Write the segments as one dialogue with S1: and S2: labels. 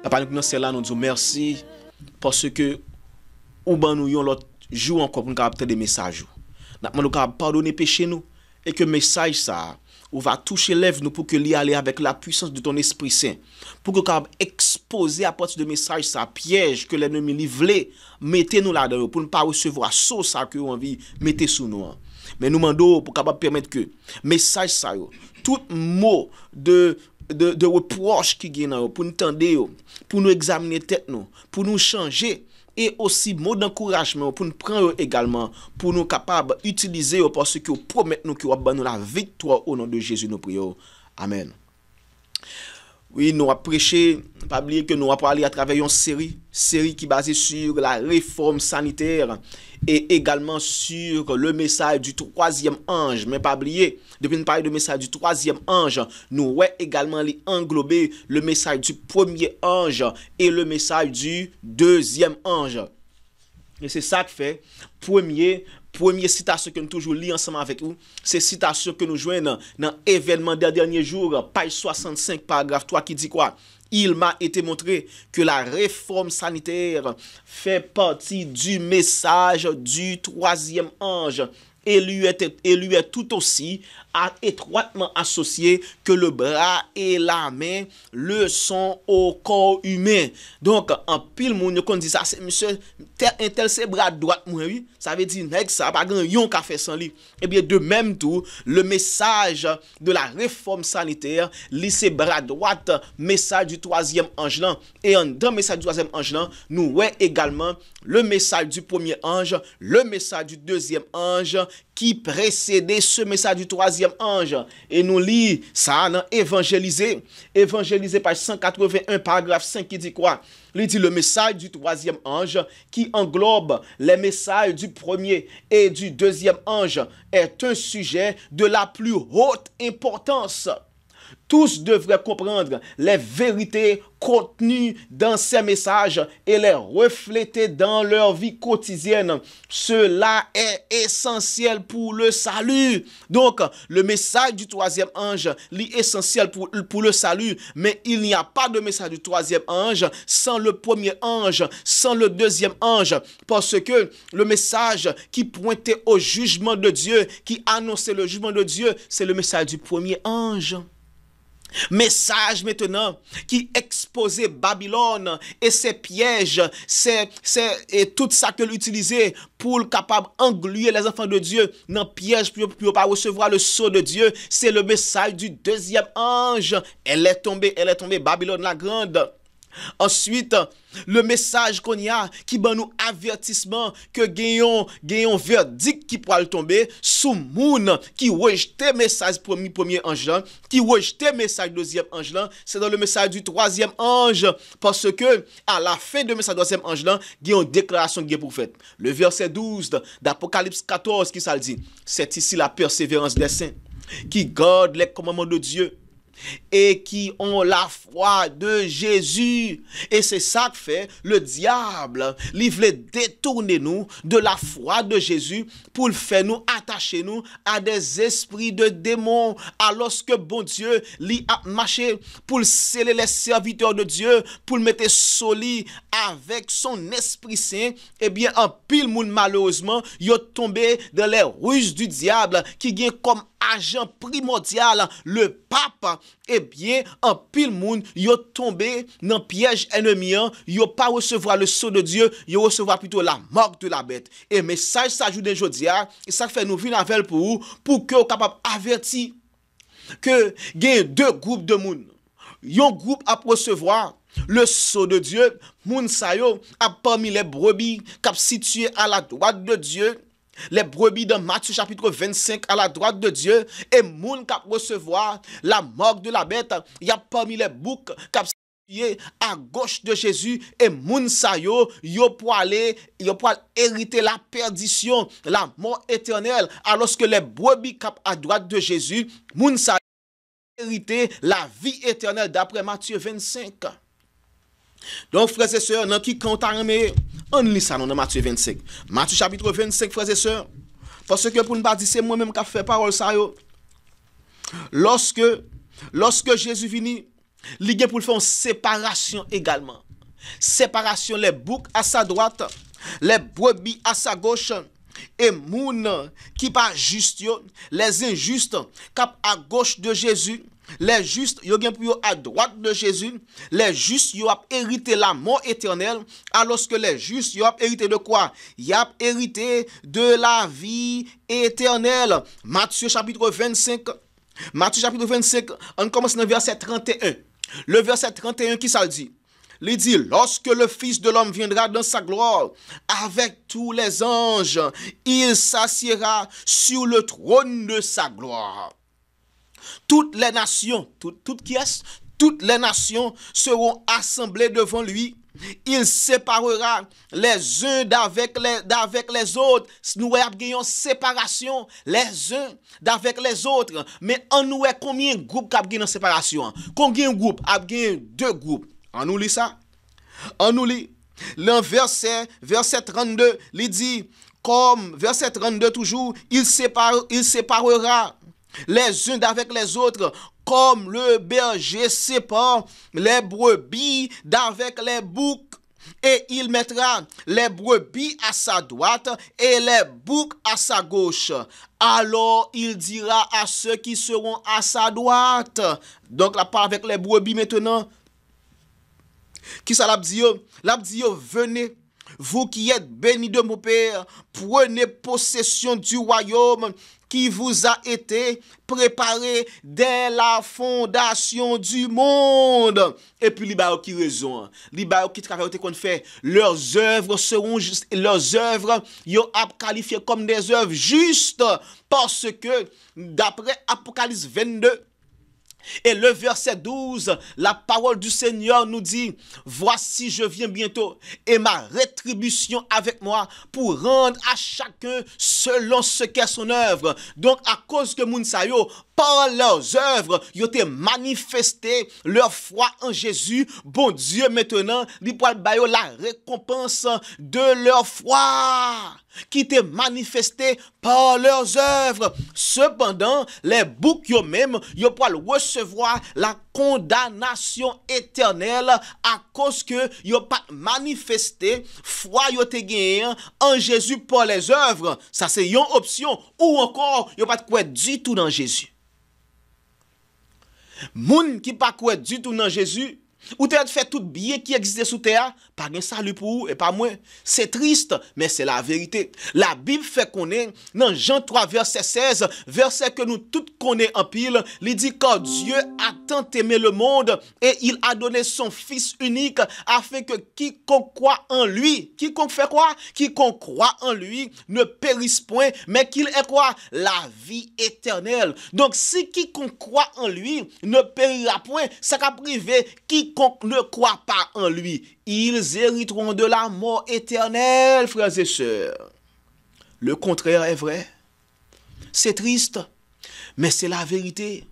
S1: Papa, nous c'est là, nous disons merci parce que ou ben nous yon l'autre jour encore pour nous capter des messages. Nous demandons capable pardonner péché nous et que message ça ou va toucher lèvres nous pour que l'y aller avec la puissance de ton Esprit Saint pour que capable exposer à partir de message ça piège que l'ennemi livré mettez nous là-dedans pour ne pas recevoir sauce ça que envie mettez sous nous. Mais nous demandons pour capable permettre que message ça tout mot de reproche qui gagne pour nous tendre pour nous examiner tête nous pour nous changer et aussi mot d'encouragement pour nous prendre également pour nous capables d'utiliser parce que promet nous que nous la victoire au nom de Jésus nous prions. Amen. Oui, nous avons prêché, pas oublier que nous avons parlé à travers une série qui est basée sur la réforme sanitaire et également sur le message du troisième ange. Mais pas oublier, depuis nous parler du message du troisième ange, nous avons également englobé le message du premier ange et le message du deuxième ange. Et c'est ça que fait Première citation que nous toujours lis ensemble avec vous, c'est citation que nous joignons dans événement des derniers jours, page 65, paragraphe 3, qui dit quoi? Il m'a été montré que la réforme sanitaire fait partie du message du troisième ange et lui est tout aussi étroitement associé que le bras et la main le sont au corps humain. Donc, en pile moun qu'on dit ça, c'est monsieur un tel c'est bras droit moi oui, ça veut dire nèg ça pas grand yon ka fait sans lui. Et bien de même tout, le message de la réforme sanitaire, li c'est bras droite, message du troisième ange là et dans message du troisième ange là, nous ouais également le message du premier ange, le message du deuxième ange qui précédait ce message du troisième ange. Et nous lit ça dans Évangélisé page 181 paragraphe 5 qui dit quoi? Il dit le message du troisième ange qui englobe les messages du premier et du deuxième ange est un sujet de la plus haute importance. Tous devraient comprendre les vérités contenues dans ces messages et les refléter dans leur vie quotidienne. Cela est essentiel pour le salut. Donc, le message du troisième ange est essentiel pour le salut, mais il n'y a pas de message du troisième ange sans le premier ange, sans le deuxième ange, parce que le message qui pointait au jugement de Dieu, qui annonçait le jugement de Dieu, c'est le message du premier ange. Message maintenant qui exposait Babylone et ses pièges, et tout ça que l'utilisait pour le capable engluer les enfants de Dieu dans piège pour ne pas recevoir le sceau de Dieu, c'est le message du deuxième ange. Elle est tombée Babylone la grande. Ensuite, le message qu'on y a qui ban nous avertissement que gagnons verdict qui pourra tomber sous moun qui rejetait message premier ange là, qui rejetait message deuxième ange là, c'est dans le message du troisième ange parce que à la fin de message deuxième ange là, il y a une déclaration qui est pour fait. Le verset 12 d'Apocalypse 14 qui ça le dit, c'est ici la persévérance des saints qui gardent les commandements de Dieu et qui ont la foi de Jésus. Et c'est ça que fait le diable. Il veut détourner nous de la foi de Jésus pour faire nous attacher nous à des esprits de démons. Alors que bon Dieu lui a marché pour sceller les serviteurs de Dieu, pour le mettre solide avec son Esprit Saint. Eh bien, en pile monde malheureusement, il est tombé dans les ruses du diable qui vient comme agent primordial le pape. Eh bien, en pile monde, yo tombé dans piège ennemi, yo pas recevoir le sceau de Dieu, yo recevoir plutôt la mort de la bête. Et message ça joue des jodia, et ça fait nous venir avec pour que vous capable avertir que il y a deux groupes de monde. Yon groupe à recevoir le sceau de Dieu, moun sa yo a parmi les brebis qui situées à la droite de Dieu. Les brebis dans Matthieu chapitre 25 à la droite de Dieu et moun k'ap recevoir la mort de la bête. Il y a parmi les boucs k'ap situé à gauche de Jésus et moun sa yo pour aller hériter la perdition, la mort éternelle, alors que les brebis k'ap à droite de Jésus, moun sa hériter la vie éternelle d'après Matthieu 25. Donc, frères et sœurs, dans qui compte à remettre, on lit ça dans Matthieu 25. Matthieu chapitre 25, frères et sœurs. Parce que pour ne pas dire, c'est moi-même qui a fait parole ça. Lorsque Jésus vini, li gen pour faire une séparation également. Séparation les boucs à sa droite, les brebis à sa gauche. Et moun qui pas juste yo, les injustes cap à gauche de Jésus, les justes yo gen pour à droite de Jésus, les justes yo a hérité la mort éternelle, alors que les justes yo a hérité de quoi? Y a hérité de la vie éternelle. Matthieu chapitre 25, on commence dans le verset 31. Le verset 31 qui ça le dit? Il dit, lorsque le Fils de l'homme viendra dans sa gloire avec tous les anges, il s'assiera sur le trône de sa gloire. Toutes les nations, toutes les nations seront assemblées devant lui. Il séparera les uns d'avec les autres. Nous avons une séparation les uns d'avec les autres. Mais en nous combien de groupes qui ont une séparation? Combien de groupes? Il y a deux groupes. On nous lit ça. On nous lit. Le verset 32, il dit, comme verset 32 toujours, il séparera les uns d'avec les autres, comme le berger sépare les brebis d'avec les boucs. Et il mettra les brebis à sa droite et les boucs à sa gauche. Alors il dira à ceux qui seront à sa droite. Donc là, pas avec les brebis maintenant. Qui ça l'a dit? L'a dit, venez, vous qui êtes bénis de mon Père, prenez possession du royaume qui vous a été préparé dès la fondation du monde. Et puis, les qui raison, les qui travaillent qu'on fait, leurs œuvres seront justes, leurs œuvres, ils ont qualifié comme des œuvres justes, parce que, d'après Apocalypse 22, et le verset 12, la parole du Seigneur nous dit, voici je viens bientôt et ma rétribution avec moi pour rendre à chacun selon ce qu'est son œuvre. Donc à cause que moun sa yo, par leurs œuvres, ils ont manifesté leur foi en Jésus. Bon Dieu maintenant, il peut bailler la récompense de leur foi qui était manifesté par leurs œuvres. Cependant, les boucs yo même, yo pourront recevoir la condamnation éternelle à cause que yo pas manifesté foi yo te gagné en Jésus par les œuvres. Ça c'est une option, ou encore yo pas quoi du tout dans Jésus. Moun qui pas quoi du tout dans Jésus, ou t'as fait tout bien qui existe sous terre, pas de salut pour vous et pas moi. C'est triste, mais c'est la vérité. La Bible fait qu'on est dans Jean 3 verset 16, verset que nous tous connaissons en pile, il dit que Dieu a tant aimé le monde et il a donné son Fils unique afin que quiconque croit en lui, quiconque fait quoi? Quiconque croit en lui ne périsse point, mais qu'il ait quoi? La vie éternelle. Donc si quiconque croit en lui ne périra point, ça va priver quiconque ne croit pas en lui. Ils hériteront de la mort éternelle, frères et sœurs. Le contraire est vrai. C'est triste, mais c'est la vérité.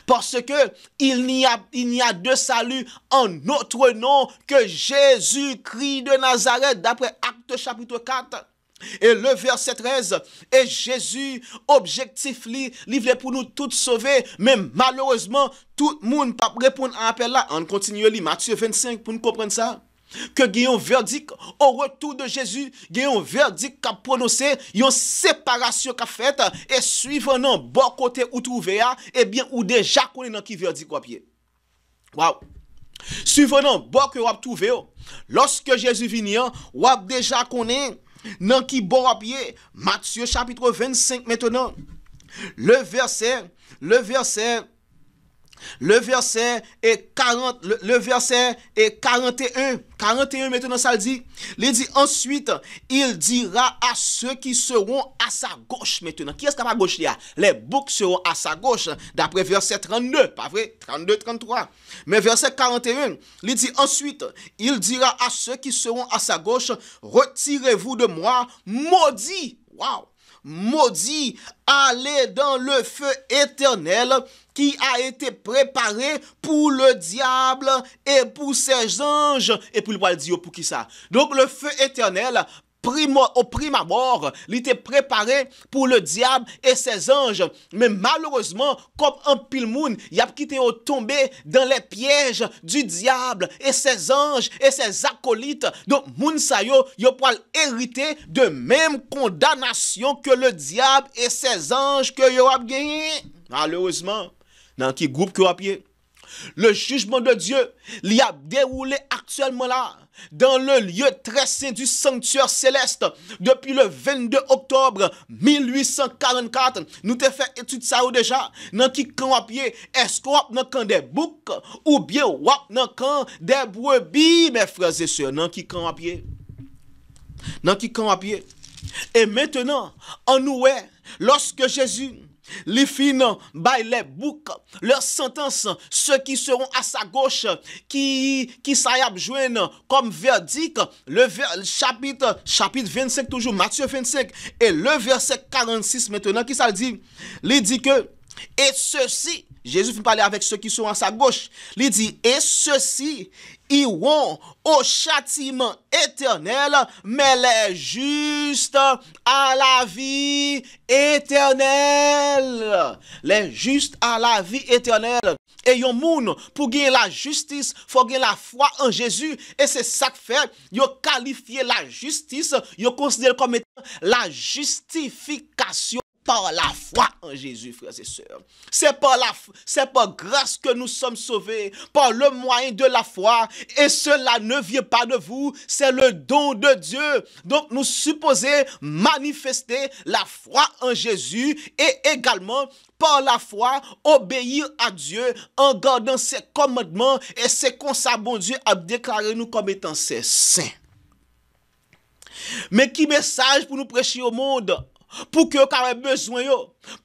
S1: Parce que il n'y a de salut en autre nom que Jésus-Christ de Nazareth, d'après Actes chapitre 4. Et le verset 13, et Jésus, objectif livré pour nous tous sauver, mais malheureusement, tout le monde ne peut pas répondre à l'appel là. On continue à lire Matthieu 25 pour nous comprendre ça. Que il y a un verdict au retour de Jésus, il y a un verdict qu'a prononcé, il y a une séparation qu'a faite, et suivant non bon côté où trouver, eh bien, ou déjà connaît dans qui verdict quoi pied. Waouh! Suivant non bon que vous trouver, lorsque Jésus vient, ou déjà connaît dans qui bon à pied, Matthieu chapitre 25 maintenant, le verset est 40, le verset est 41 maintenant ça le dit. Il dit ensuite, il dira à ceux qui seront à sa gauche maintenant. Qui est-ce qui est à gauche là? Les boucs seront à sa gauche, d'après verset 32, pas vrai? 32, 33. Mais verset 41, il dit ensuite, il dira à ceux qui seront à sa gauche, retirez-vous de moi, maudits. Waouh! Maudit, allez dans le feu éternel qui a été préparé pour le diable et pour ses anges. Et puis il va dire pour qui ça? Donc le feu éternel, au prime abord, il était préparé pour le diable et ses anges. Mais malheureusement, comme un pile moun, il a quitté au tomber dans les pièges du diable et ses anges et ses acolytes. Donc, moun sa yo pour hériter de même condamnation que le diable et ses anges que yo a gagné. Malheureusement, dans qui groupe que yo a pied? Le jugement de Dieu l'y a déroulé actuellement là, dans le lieu très saint du sanctuaire céleste, depuis le 22 octobre 1844. Nous t'ai fait étude ça déjà. Dans qui camp à pied? Est-ce qu'on a dans camp des boucs ou bien dans camp des brebis, mes frères et sœurs? Dans qui camp à pied? Dans qui camp à pied? Et maintenant, en nous est, lorsque Jésus les fins by les boucs, leur sentence, ceux qui seront à sa gauche, qui s'aillent joindre comme verdict, chapitre 25 toujours, Matthieu 25, et le verset 46 maintenant, qui ça dit? Il dit que, et ceci, Jésus finit parler avec ceux qui sont à sa gauche, il dit, et ceci, iront au châtiment éternel, mais les justes à la vie éternelle. Les justes à la vie éternelle. Et yon moun, pour gagner la justice, faut gagner la foi en Jésus. Et c'est ça que fait, yon qualifié la justice, yon considère comme étant la justification par la foi en Jésus, frères et sœurs. C'est par grâce que nous sommes sauvés, par le moyen de la foi, et cela ne vient pas de vous, c'est le don de Dieu. Donc nous supposons manifester la foi en Jésus et également par la foi obéir à Dieu en gardant ses commandements, et c'est comme ça bon Dieu a déclaré nous comme étant ses saints. Mais qui message pour nous prêcher au monde? Pour que vous ayez besoin,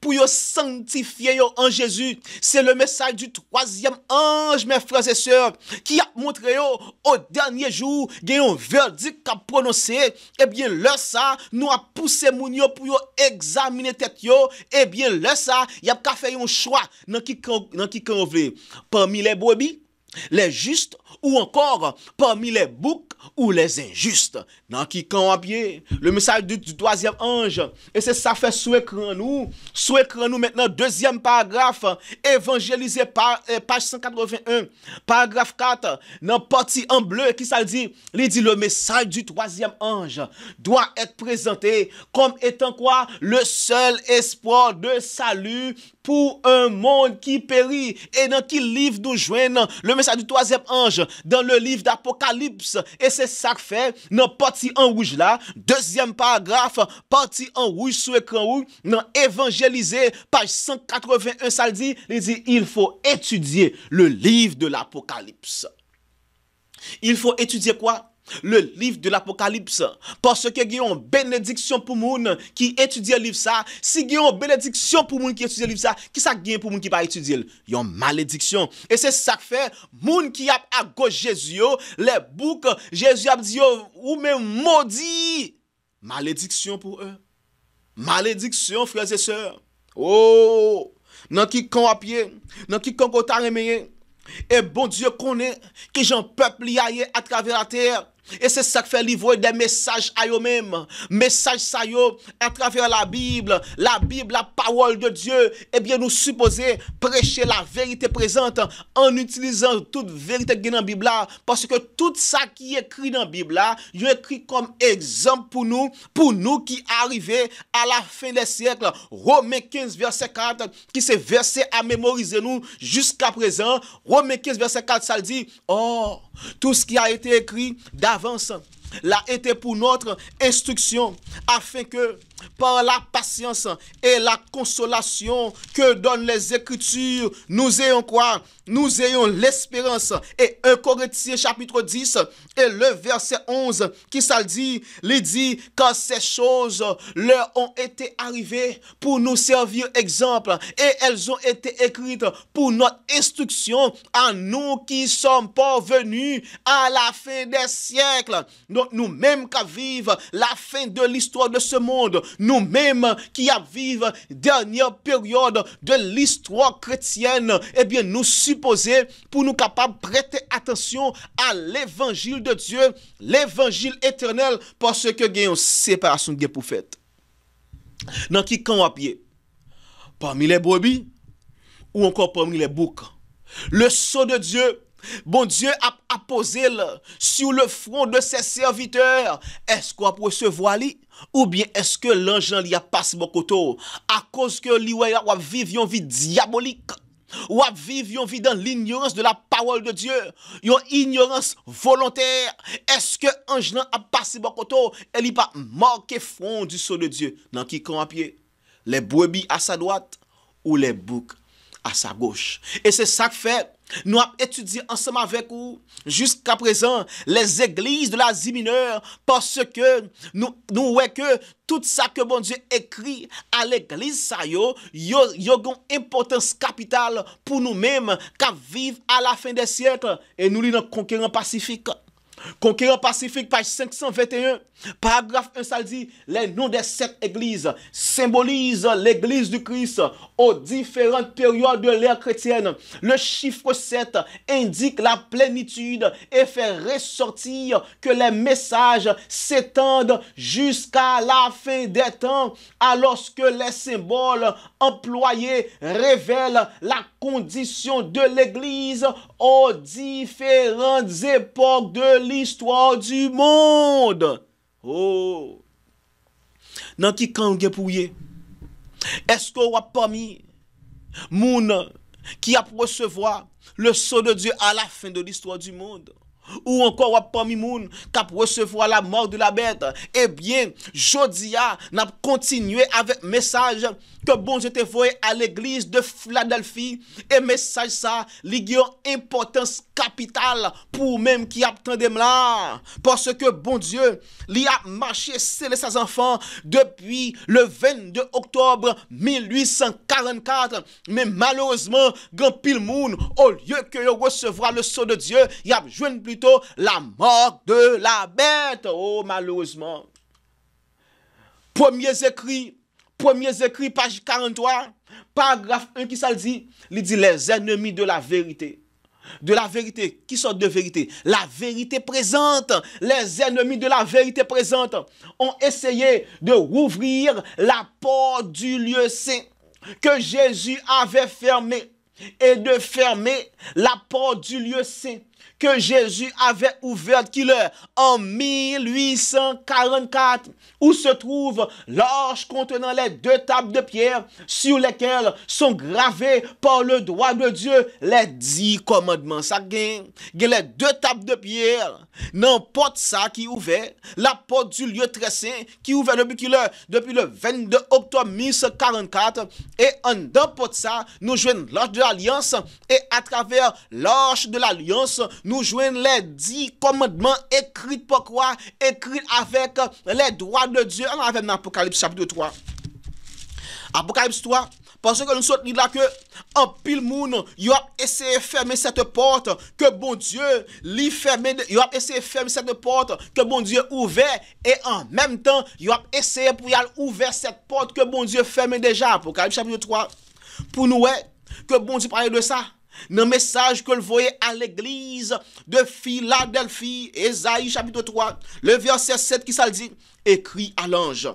S1: pour vous sanctifier en Jésus. C'est le message du troisième ange, mes frères et sœurs, qui a montré au dernier jour, il y a un verdict qu'a prononcé. Eh bien, là, ça, nous a poussé Mounio pour examiner tête yo. Eh bien, là, ça, il y a qu'à faire un choix dans qui parmi les brebis, les justes, ou encore parmi les boucs ou les injustes. Dans qui camp à pied? Le message du troisième ange. Et c'est ça fait sous écran nous. Sous écran nous maintenant, deuxième paragraphe, évangélisé par page 181, paragraphe 4, dans partie en bleu, qui ça dit? Il dit le message du troisième ange doit être présenté comme étant quoi? Le seul espoir de salut pour un monde qui périt. Et dans qui livre nous joignent le message du troisième ange? Dans le livre d'Apocalypse. Et c'est ça que fait dans partie en rouge là, deuxième paragraphe, partie en rouge sur écran rouge, dans évangélisé, page 181, ça dit, il faut étudier le livre de l'Apocalypse. Il faut étudier quoi? Le livre de l'Apocalypse, parce que il y a une bénédiction pour moun qui étudie le livre ça. Si il y a une bénédiction pour moun qui étudie le livre ça, qui ça gagne pour moun qui pas étudier? Il y a une malédiction. Et c'est ça que fait moun qui a à gauche Jésus, les boucs, Jésus a dit ou même maudit. Malédiction pour eux. Malédiction, frères et sœurs. Oh, dans qui camp à pied, dans qui camp au taremé. Et bon Dieu connaît que j'en peuple y aille à travers la terre. Et c'est ça qui fait livrer des messages à eux-mêmes. Messages ça yo à travers la Bible, la parole de Dieu. Eh bien, nous supposons prêcher la vérité présente en utilisant toute vérité qui est dans la Bible là. Parce que tout ça qui est écrit dans la Bible là, il est écrit comme exemple pour nous qui arrivons à la fin des siècles. Romains 15, verset 4, qui c'est verset à mémoriser nous jusqu'à présent. Romains 15, verset 4, ça dit, oh, tout ce qui a été écrit d'avance l'a été pour notre instruction, afin que par la patience et la consolation que donnent les Écritures, nous ayons quoi? Nous ayons l'espérance. Et 1 Corinthiens chapitre 10 et le verset 11 qui ça dit, il dit quand ces choses leur ont été arrivées pour nous servir exemple et elles ont été écrites pour notre instruction à nous qui sommes parvenus à la fin des siècles. Donc nous-mêmes qui vivons la fin de l'histoire de ce monde, nous-mêmes qui vivons dernière période de l'histoire chrétienne, eh bien, nous supposer pour nous capables de prêter attention à l'évangile de Dieu, l'évangile éternel, parce que il y a une séparation de pour fait. Dans qui camp à pied? Parmi les brebis ou encore parmi les boucs. Le sceau de Dieu, bon Dieu a posé sur le front de ses serviteurs. Est-ce qu'on peut recevoir lui? Ou bien est-ce que l'ange lui a passé mon côté à cause que lui a vécu une vie diabolique? Ou à vivre une vie dans l'ignorance de la parole de Dieu, une ignorance volontaire. Est-ce que ange a passé mon côté et il pas marqué front du sceau de Dieu? Dans qui camp à pied? Les brebis à sa droite ou les boucs à sa gauche. Et c'est ça que fait, nous avons étudié ensemble avec vous, jusqu'à présent, les églises de l'Asie mineure, parce que nous voyons que tout ça que bon Dieu écrit à l'église, ça y a une importance capitale pour nous-mêmes, qui vivent à la fin des siècles, et nous lisons Conquérant Pacifique. Conquérant Pacifique, page 521, paragraphe 1, ça dit, les noms des 7 églises symbolisent l'église du Christ aux différentes périodes de l'ère chrétienne. Le chiffre 7 indique la plénitude et fait ressortir que les messages s'étendent jusqu'à la fin des temps, alors que les symboles employés révèlent la condition de l'église aux différentes époques de l'histoire du monde. Oh. Dans qui camp pour y? Est-ce qu'on a parmi moun qui a recevoir le sceau de Dieu à la fin de l'histoire du monde? Ou encore parmi moun qui a recevoir la mort de la bête? Eh bien, jodia n'a continué avec message que bon Dieu te voyé à l'église de Philadelphie, et message ça li une importance capitale pour même qui attendait là, parce que bon Dieu li a marché scellé ses enfants depuis le 22 octobre 1844, mais malheureusement grand pile moun au lieu que recevoir le sceau de Dieu, il a joint plutôt la mort de la bête. Oh, malheureusement. Premiers écrits, page 43, paragraphe 1 qui ça dit, il dit les ennemis de la vérité. De la vérité, qui sort de vérité? La vérité présente. Les ennemis de la vérité présente ont essayé de rouvrir la porte du lieu saint que Jésus avait fermé, et de fermer la porte du lieu saint que Jésus avait ouverte en 1844, où se trouve l'arche contenant les 2 tables de pierre sur lesquelles sont gravés par le doigt de Dieu les 10 commandements. Ça gagne les 2 tables de pierre, n'importe ça qui ouvert, la porte du lieu très saint qui ouvert depuis le 22 octobre 1844, et en dedans porte ça, nous jouons l'arche de l'alliance, et à travers l'arche de l'alliance, nous joignons les 10 commandements écrits pour quoi? Écrits avec les droits de Dieu. On avait dans Apocalypse chapitre 3. Apocalypse 3, parce que nous sommes là que en pile moun, il a essayé de fermer cette porte que bon Dieu lui fermé, il a essayé de fermer cette porte que bon Dieu ouvert, et en même temps, il a essayé pour y ouvrir cette porte que bon Dieu fermé déjà. Apocalypse chapitre 3. Pour nous, que bon Dieu parlait de ça. Dans le message que le voyait à l'église de Philadelphie, Ésaïe chapitre 3, le verset 7 qui ça dit, écrit à l'ange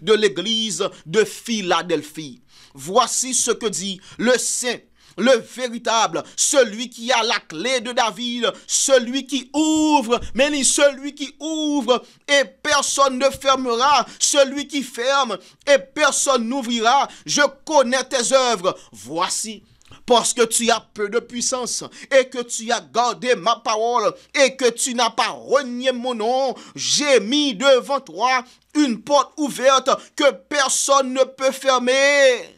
S1: de l'église de Philadelphie. Voici ce que dit le saint, le véritable, celui qui a la clé de David, celui qui ouvre, mais ni celui qui ouvre et personne ne fermera, celui qui ferme et personne n'ouvrira. Je connais tes œuvres. Voici, parce que tu as peu de puissance et que tu as gardé ma parole et que tu n'as pas renié mon nom, j'ai mis devant toi une porte ouverte que personne ne peut fermer.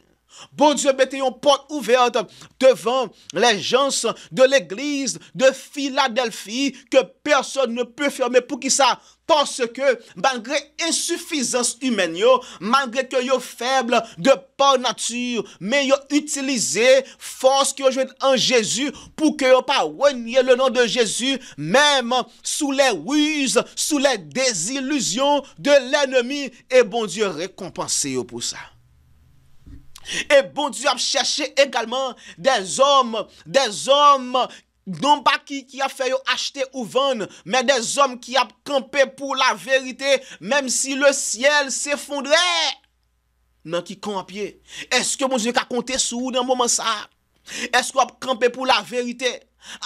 S1: Bon Dieu, mettez une porte ouverte devant les gens de l'église de Philadelphie que personne ne peut fermer. Pour qui ça? Parce que malgré insuffisance humaine, malgré que yo faible de par nature, mais yo utilisé force que yo en Jésus pour que yo pas renier le nom de Jésus, même sous les ruses, sous les désillusions de l'ennemi. Et bon Dieu récompensé yo pour ça. Et bon Dieu a cherché également des hommes non pas qui a fait acheter ou vendre, mais des hommes qui a campé pour la vérité, même si le ciel s'effondrait. Non, qui camp à pied. Est-ce que mon Dieu a compté sur vous dans un moment ça? Est-ce qu'on a campé pour la vérité?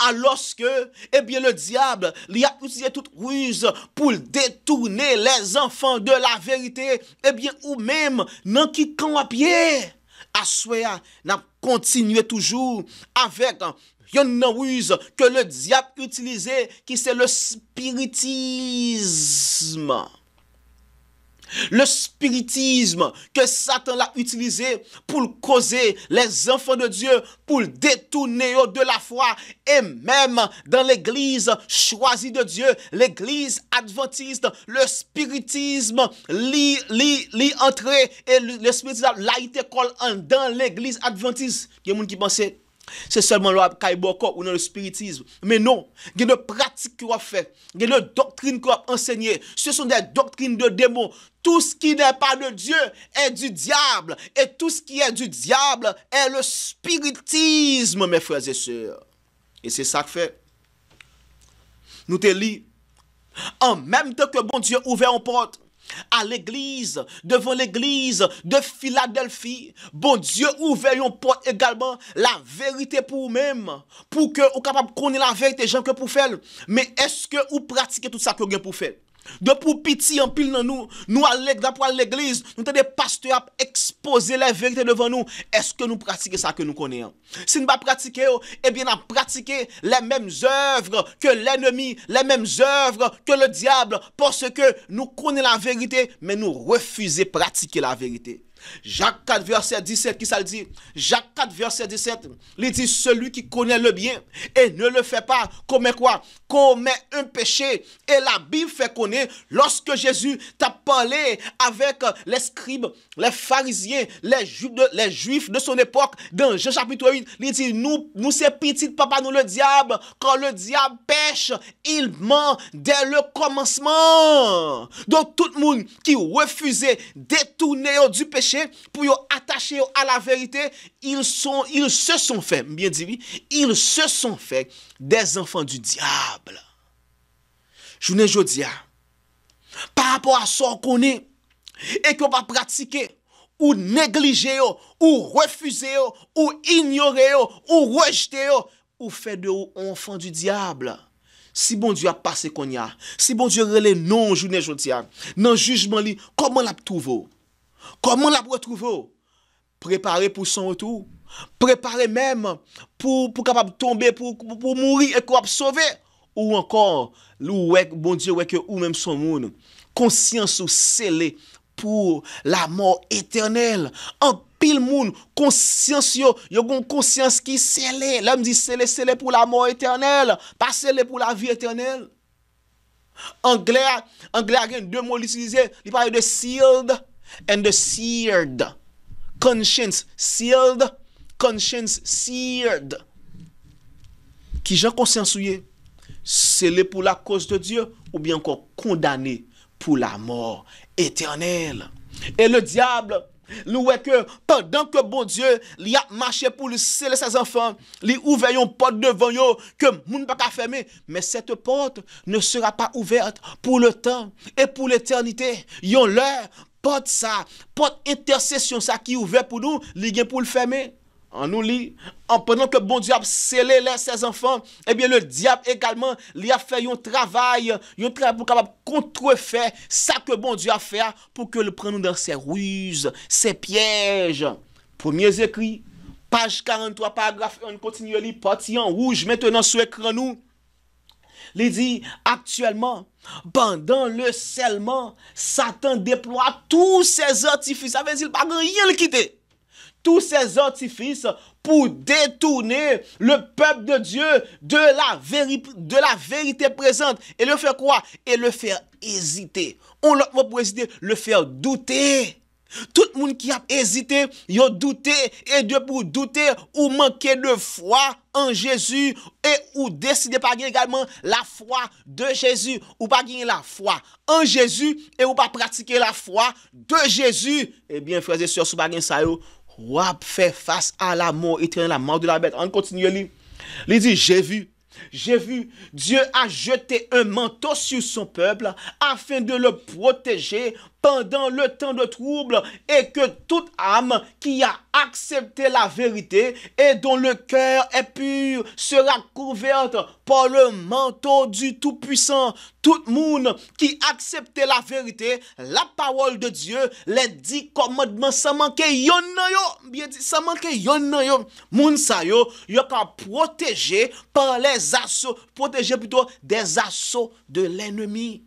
S1: Alors que, eh bien, le diable, il a utilisé toute ruse pour détourner les enfants de la vérité, eh bien, ou même, non, qui camp à pied. À souhait, n'a continué toujours avec une ruse que le diable utilisait, qui c'est le spiritisme. Le spiritisme que Satan l'a utilisé pour causer les enfants de Dieu, pour détourner de la foi, et même dans l'église choisie de Dieu, l'église adventiste, le spiritisme l'y entré, et le spiritisme l'a été collé dans l'église adventiste. Il y a des gens qui pensaient c'est seulement le kaiboko ou dans le spiritisme. Mais non, il y a des pratiques qu'on a fait, il y a des doctrines qu'on a enseignées. Ce sont des doctrines de démons. Tout ce qui n'est pas de Dieu est du diable. Et tout ce qui est du diable est le spiritisme, mes frères et sœurs. Et c'est ça que fait. Nous te lisons. En même temps que bon Dieu ouvert une porte à l'église, devant l'église de Philadelphie, bon Dieu ouvert une porte également, la vérité pour vous-même, pour que vous soyez capable de connaître la vérité, gens que pour faire. Mais est-ce que vous pratiquez tout ça que vous avez pour faire? De pour pitié en pile dans nous à l'église, nous avons des pasteurs exposer la vérité devant nous. Est-ce que nous pratiquons ça que nous connaissons? Si nous ne pratiquons pas, eh bien nous pratiquons les mêmes œuvres que l'ennemi, les mêmes œuvres que le diable, parce que nous connaissons la vérité, mais nous refusons de pratiquer la vérité. Jacques 4, verset 17, qui ça le dit? Jacques 4, verset 17, il dit, celui qui connaît le bien et ne le fait pas, commet quoi? Commet un péché. Et la Bible fait connaître, lorsque Jésus t'a parlé avec les scribes, les pharisiens, les juifs de son époque, dans Jean chapitre 8, il dit, nous c'est petit papa, nous le diable, quand le diable pêche, il ment dès le commencement. Donc tout le monde qui refusait détourner du péché, pour attacher à la vérité, ils se sont fait, bien dit oui, ils se sont fait des enfants du diable. Je ne dis pas, par rapport à ce qu'on connaît, et qu'on va pratiquer, ou négliger, ou refuser, ou ignorer, ou rejeter, ou faire de vous enfants du diable. Si bon Dieu a passé qu'on y a, si bon Dieu relève non, je ne dis pas, non jugement, comment l'a trouvé? Comment la retrouver? Préparer pour son retour. Préparer même pour capable tomber, pour mourir et pour sauver. Ou encore, bon Dieu, ou même son monde. Conscience ou scellée pour la mort éternelle. En pile monde, conscience yo une conscience qui scellée. L'homme dit scellé pour la mort éternelle, pas scellé pour la vie éternelle. Anglais a deux mots utilisés. Il parle de sealed and the seared. Conscience sealed, conscience seared. Qui j'ai conscience ouye? Scellé pour la cause de Dieu ou bien encore condamné pour la mort éternelle. Et le diable, nous voyons que pendant que bon Dieu il a marché pour lui sceller ses enfants, il ouvre une porte devant eux que moun pas fermer, mais cette porte ne sera pas ouverte pour le temps et pour l'éternité. Yon l'heure porte ça, porte intercession ça qui est ouvert pour nous, il est pour le fermer. En nous lit, en pendant que bon Dieu a scellé ses enfants, eh bien le diable également, il a fait un travail pour capable contrefaire ça que bon Dieu a fait pour que le prenne dans ses ruses, ses pièges. Premiers écrits, page 43, paragraphe 1, continue lire, partie en rouge, maintenant sur l'écran nous. Il dit actuellement, pendant le scellement, Satan déploie tous ses artifices. Ça veut dire qu'il n'y a pas rien à quitter. tous ces artifices pour détourner le peuple de Dieu de la vérité présente. Et le faire quoi? Et le faire hésiter. On l'autre mot pour hésiter, le faire douter. Tout le monde qui a hésité, il a douté, et de pour douter, ou manquer de foi en Jésus, et ou décider pas gagner également la foi de Jésus, ou pas gagner la foi en Jésus, et ou pas pratiquer la foi de Jésus. Eh bien, frères et sœurs, si vous pas gagner ça, ou fait face à la mort éternelle, la mort de la bête. On continue à lire. Il dit, j'ai vu, Dieu a jeté un manteau sur son peuple afin de le protéger pendant le temps de trouble et que toute âme qui a accepté la vérité et dont le cœur est pur sera couverte par le manteau du Tout-Puissant. Tout le monde qui accepte la vérité, la parole de Dieu, les 10 commandements, sans manquer yon nan yo, bien dit, sans manquer yon nan yo, moun sa yo ka protégé par les assauts, protégé plutôt des assauts de l'ennemi.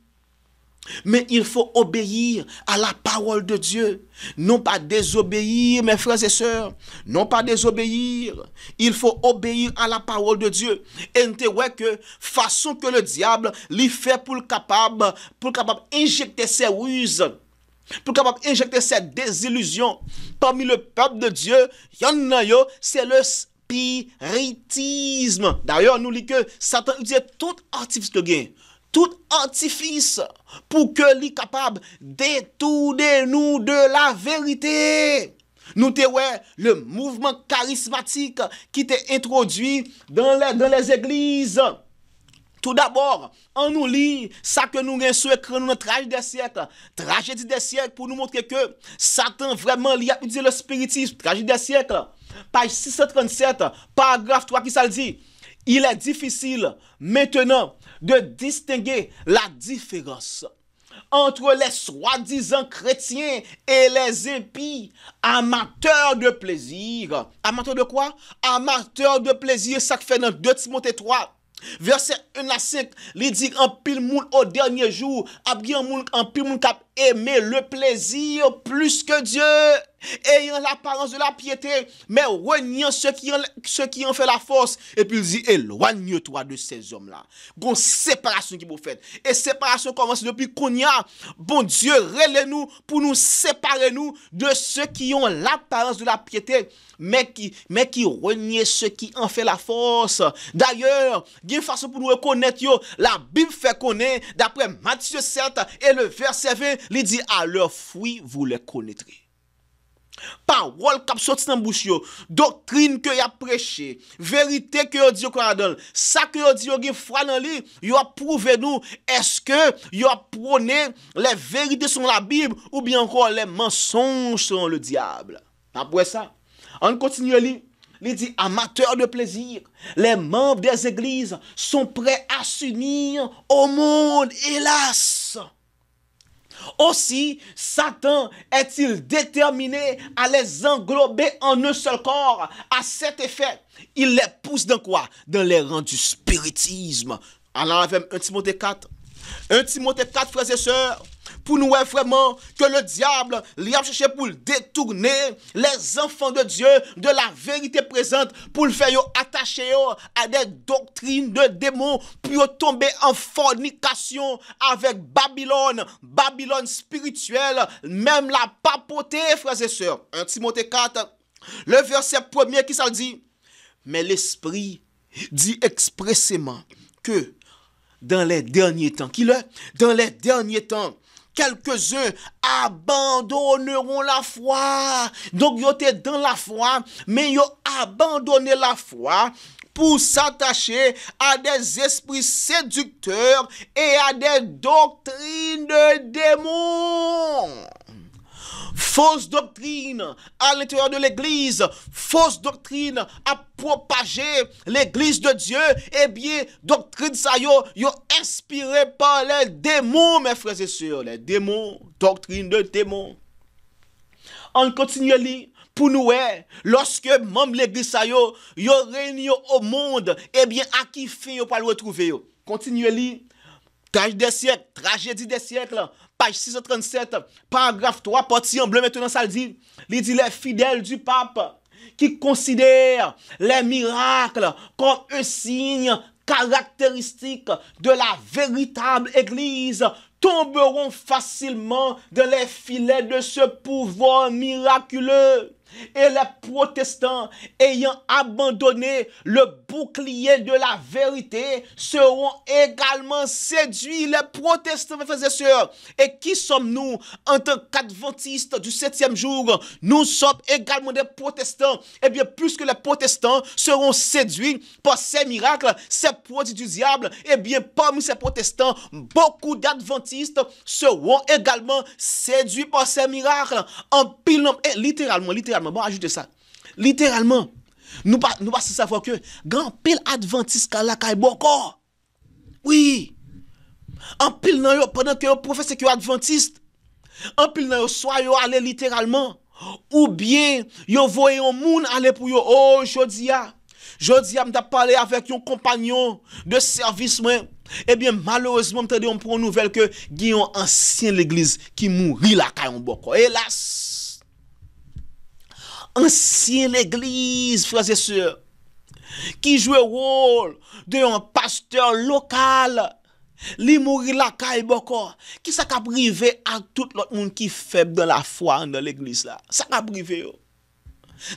S1: Mais il faut obéir à la parole de Dieu. Non pas désobéir, mes frères et sœurs. Non pas désobéir. Il faut obéir à la parole de Dieu. Et nous voyons que façon que le diable lui fait pour capable injecter ses ruses, pour capable injecter ses désillusions parmi le peuple de Dieu, c'est le spiritisme. D'ailleurs, nous lisons que Satan utilise tout artifice que gagne. Tout artifice pour que lui capable détourner nous de la vérité. Nous te le mouvement charismatique qui était introduit dans les églises. Tout d'abord, on nous lit ça que nous avons sur l'écran, notre tragédie des siècles, pour nous montrer que Satan vraiment il a utilisé le spiritisme, tragédie des siècles. Page 637, paragraphe 3 qui ça le dit. Il est difficile maintenant de distinguer la différence entre les soi-disant chrétiens et les impies, amateurs de plaisir. Amateurs de quoi? Amateurs de plaisir, ça fait dans 2 Timothée 3. Verset 1 à 5, il dit en pile moun au dernier jour, en pile moun kap aimer le plaisir plus que Dieu, ayant l'apparence de la piété, mais reniant ceux qui en fait la force. Et puis il dit, éloigne-toi de ces hommes-là. Bon, séparation qui vous faites. Et séparation commence depuis qu'on y a. Bon Dieu, relève-nous pour nous séparer nous de ceux qui ont l'apparence de la piété, mais qui renient ceux qui en fait la force. D'ailleurs, il y a une façon pour nous reconnaître, la Bible fait connaître, d'après Matthieu 7 et le verset 20, il dit, à leurs fruits, vous les connaîtrez. Parole qui sorti dans bouche yo, doctrine que y a prêché, vérité que yo dit qu'on a donné, ça que yo dit yo gen foi dans lui, yo a prouvé nous est-ce que yo a prôné les vérités sur la Bible ou bien encore les mensonges sur le diable. Après ça, on continue à lire. Il dit, amateurs de plaisir, les membres des églises sont prêts à s'unir au monde, hélas. Aussi, Satan est-il déterminé à les englober en un seul corps? À cet effet, il les pousse dans quoi? Dans les rangs du spiritisme. Alors, avec 1 Timothée 4. 1 Timothée 4, frères et sœurs, pour nous voir vraiment que le diable lui a cherché pour détourner les enfants de Dieu de la vérité présente, pour le faire attacher à des doctrines de démons, pour tomber en fornication avec Babylone spirituelle, même la papauté, frères et sœurs. 1 Timothée 4, le verset 1er qui ça dit, mais l'Esprit dit expressément que dans les derniers temps, quelques-uns abandonneront la foi. Donc, ils étaient dans la foi, mais ils ont abandonné la foi pour s'attacher à des esprits séducteurs et à des doctrines de démons. Fausse doctrine à l'intérieur de l'église, fausse doctrine à propager l'église de Dieu, eh bien, doctrine ça yo inspiré par les démons, mes frères et sœurs, les démons, doctrine de démons. On continue à lire. Pour nous, lorsque même l'église ça yo réuni au monde, eh bien, à qui fin yo pas le retrouver yo. Continue à lire. Tragédie des siècles, page 637, paragraphe 3, partie en bleu maintenant, ça le dit. Il dit les fidèles du pape qui considèrent les miracles comme un signe caractéristique de la véritable Église tomberont facilement dans les filets de ce pouvoir miraculeux. Et les protestants, ayant abandonné le bouclier de la vérité, seront également séduits. Les protestants, mes frères et sœurs. Et qui sommes-nous en tant qu'adventistes du 7e jour? Nous sommes également des protestants. Et bien, plus que les protestants seront séduits par ces miracles, ces produits du diable, et bien, parmi ces protestants, beaucoup d'adventistes seront également séduits par ces miracles. En pile, et littéralement, bon, ajoutez ça. Littéralement, nous pas savoir que grand pile adventiste la kay boko. Oui. En pile nan yo pendant que yo professeur que adventiste. En pile nan yo soit yo aller littéralement ou bien yo voye un moun aller pour yo. Oh, jodia m'ta parlé avec un compagnon de service moi. Eh bien malheureusement m'tande on prend nouvelle que Guillaume ancien l'église qui mouri la kay boko. Hélas. Ancien l'église, frères et sœurs, qui joue le rôle d'un pasteur local, li mouri la caille boko, qui ça ka privé à tout l'autre monde qui faible dans la foi dans l'église là. Ça ka privé yo.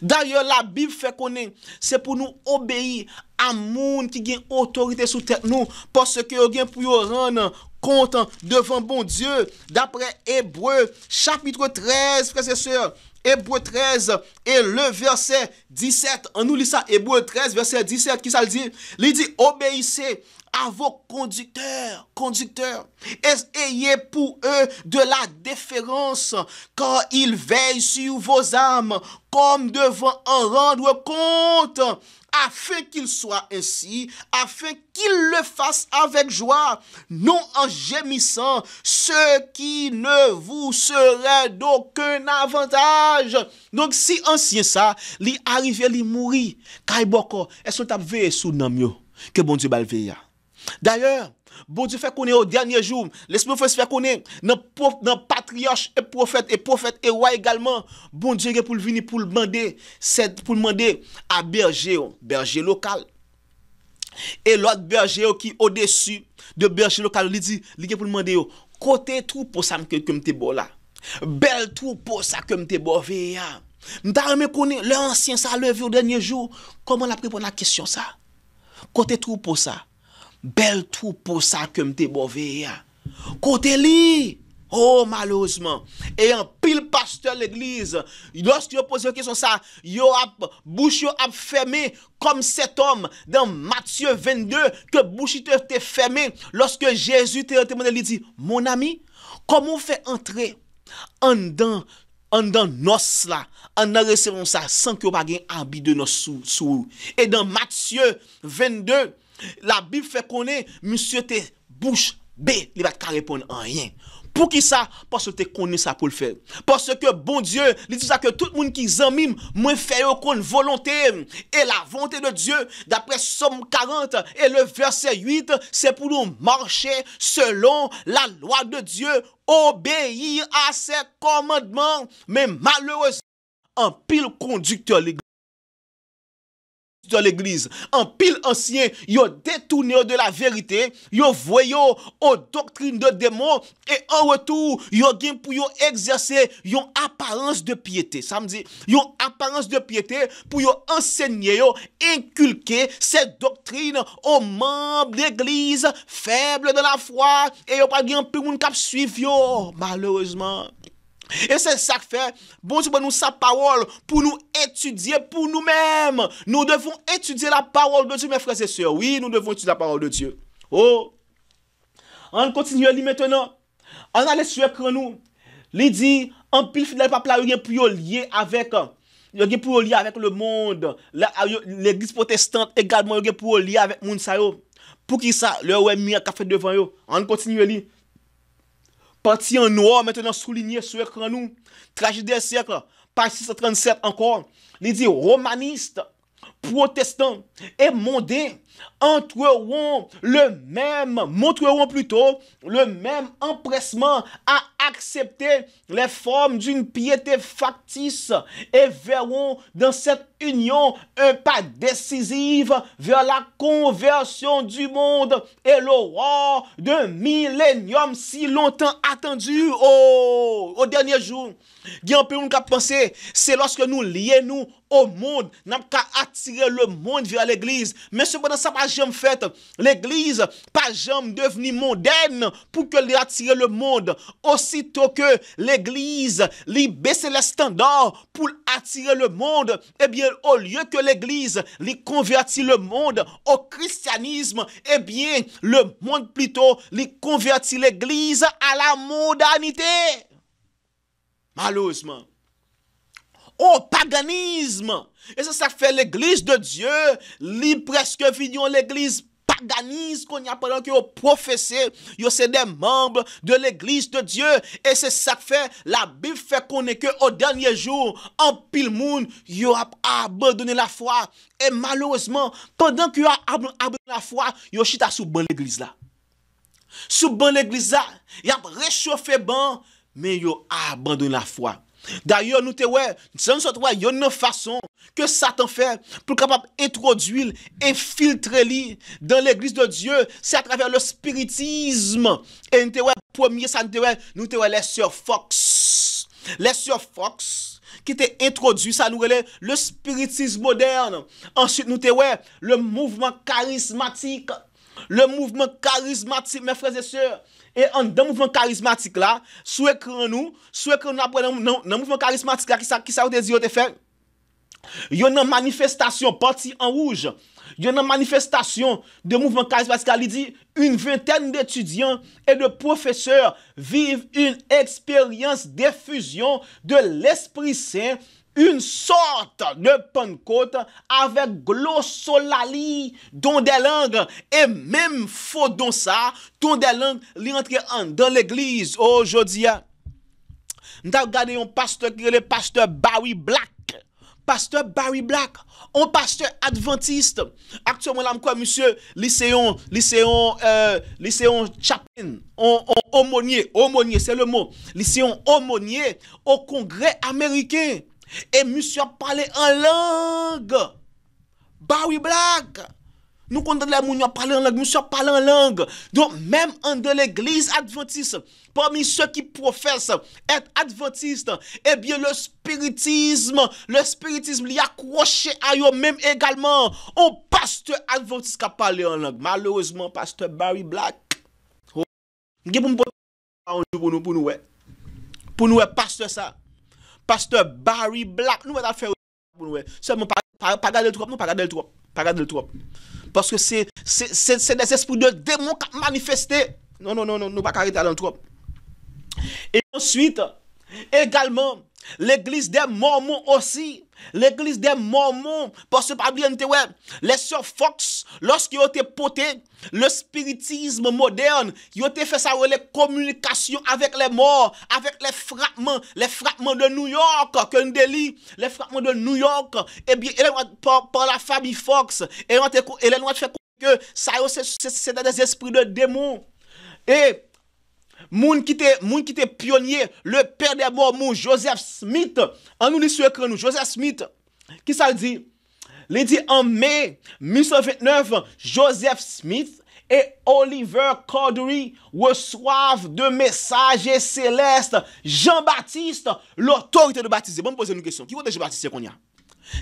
S1: D'ailleurs, la Bible fait connaître, c'est pour nous obéir à monde qui gagne autorité sous tête nous, parce que yo gagne pour yo rendre compte devant bon Dieu, d'après Hébreux chapitre 13, frères et sœurs. Hébreux 13 et le verset 17. On nous lit ça, Hébreux 13, verset 17, qui ça le dit? Il dit, obéissez à vos conducteurs, et ayez pour eux de la déférence, car ils veillent sur vos âmes, comme devant en rendre compte, afin qu'ils le fassent avec joie, non en gémissant, ce qui ne vous serait d'aucun avantage. Donc, si ancien ça, li arrive, li mouri, kay boko, est-ce que t'as veillé sous nam yo, que bon Dieu va le veiller? D'ailleurs, bon Dieu fait connaître au dernier jour, l'Esprit fait connaître dans patriarche et prophète et roi également, bon Dieu pour le venir pour le demander à berger local. Et l'autre berger qui au-dessus de berger local, il dit, il pour le demander côté troupeau ça que m'te bon là. Belle troupeau ça que m'te bon veilla. M'ta me connaître l'ancien ça levé au dernier jour, comment la répondre la question ça? Côté troupeau ça. Belle troupeau ça que m'te bové ya. Côté li. Oh malheureusement. Et un pile pasteur l'église, lorsque yo pose une question ça, yo a bouche yo a fermé comme cet homme dans Matthieu 22 que bouche était fermé lorsque Jésus te demandé lui dit mon ami, comment on fait entrer en dans nos là, en recevant ça sans que pas gain habit de nos sous. Et dans Matthieu 22 la Bible fait connaître, monsieur te bouche bée, il va pas répondre en rien. Pour qui ça? Parce que tu connais ça pour le faire. Parce que bon Dieu, il dit ça que tout le monde qui examine, moi fait une volonté. Et la volonté de Dieu, d'après Somme 40 et le verset 8, c'est pour nous marcher selon la loi de Dieu, obéir à ses commandements. Mais malheureusement, un pile conducteur de l'église, en pile ancien, yo détourné de la vérité, yo voyé aux doctrines de démons, et en retour, yo gen pour yo exercer yon apparence de piété. Ça me dit, yon apparence de piété pour yo enseigner, yo inculquer ces doctrines aux membres d'église faibles de la foi, et yo pas gen pour moun k'ap suivre yo, malheureusement. Et c'est ça que fait, bon Dieu, nous sa parole pour nous étudier pour nous-mêmes. Nous devons étudier la parole de Dieu, mes frères et sœurs. Oui, nous devons étudier la parole de Dieu. Oh, on continue à lire maintenant. On a les sur l'écran nous. Il dit, en pile fidèle papa, il y a pour lier avec le monde. L'église protestante également, il y a pour lier avec le monde. Pour qui ça, le ouais mi a fait devant eux. On continue à lire. Parti en noir, maintenant souligné sur l'écran nous. Tragédie des siècles, page 637 encore. Il dit romaniste, protestants et mondains montreront plutôt le même empressement à accepter les formes d'une piété factice et verront dans cette union un pas décisif vers la conversion du monde et l'aurore d'un millénium si longtemps attendu au dernier jour. Il y a un peu de penser, c'est lorsque nous lions au monde, nous avons qu'à attirer le monde vers l'église. Mais cependant, ça n'a pas jamais fait. L'église pas jamais devenue mondaine pour que attirer le monde. Aussitôt que l'église lui baisse les standards pour attirer le monde, eh bien, au lieu que l'église lui convertit le monde au christianisme, eh bien, le monde plutôt lui convertit l'église à la mondanité. Malheureusement. Au paganisme. Et c'est ça que fait l'église de Dieu, li presque vignon l'église paganisme qu'on y a pendant que professé, yo c'est des membres de l'église de Dieu. Et c'est ça que fait, la Bible fait connaître que au dernier jour, en pile monde, yo a abandonné la foi. Et malheureusement, pendant que yo a abandonné la foi, yo chita sous ban l'église là. Sous ban l'église là, y a réchauffé ban, mais yo a abandonné la foi. D'ailleurs, nous te il y a une façon que Satan fait pour capable introduire, infiltrer dans l'église de Dieu, c'est à travers le spiritisme. Et nous te premier ça nous te les sœurs Fox. Les sœurs Fox qui étaient introduit ça nous le spiritisme moderne. Ensuite nous te le mouvement charismatique. Le mouvement charismatique, mes frères et sœurs. Et dans le mouvement charismatique là, sous écran nous après dans le mouvement charismatique là, qui ça veut dire fait? Il y a une manifestation partie en rouge. Il y a une manifestation de mouvement charismatique qui dit une vingtaine d'étudiants et de professeurs vivent une expérience d'effusion de l'Esprit Saint, une sorte de Pentecôte avec glossolalie, dont des langues, et même faux dans ça, dont des langues, li entre dans l'église aujourd'hui. Nous avons regardé un pasteur qui est le pasteur Barry Black. Pasteur Barry Black, un pasteur adventiste. Actuellement, là, quoi, monsieur, lycéon Chaplin, aumônier, c'est le mot, lycéon aumônier au Congrès américain. Et monsieur a parlé en langue. Barry Black. Nous comptons les gens parler en langue, monsieur parle en langue. Donc, même en de l'église adventiste, parmi ceux qui professent être adventistes, eh bien, le spiritisme l'y accroché à eux-mêmes également. Un pasteur adventiste qui a parlé en langue. Malheureusement, pasteur Barry Black. Pour nous, pasteur ça. Pasteur Barry Black. Nous allons faire pour nous. Seulement, pas garder le trop. Parce que c'est des esprits de démons qui manifestent. Non, pas arrêter dans le trop. Et ensuite, également, l'église des Mormons aussi. L'église des Mormons, parce que par bien, les sœurs Fox, lorsqu'ils ont été potés, le spiritisme moderne, ils ont fait ça, les communications avec les morts, avec les fragments de New York, que nous délit, les fragments de New York, eh bien, par la famille Fox, et elle a fait que ça, c'est des esprits de démons. Et moun qui était pionnier, le père des Mormons, Joseph Smith, en nous lit sur l'écran, Joseph Smith, qui ça dit? Il dit en mai 1929, Joseph Smith et Oliver Cowdery reçoivent de messages célestes Jean-Baptiste, l'autorité de baptiser. Bon, me poser une question. Qui compte Jean-Baptiste qu'on y a?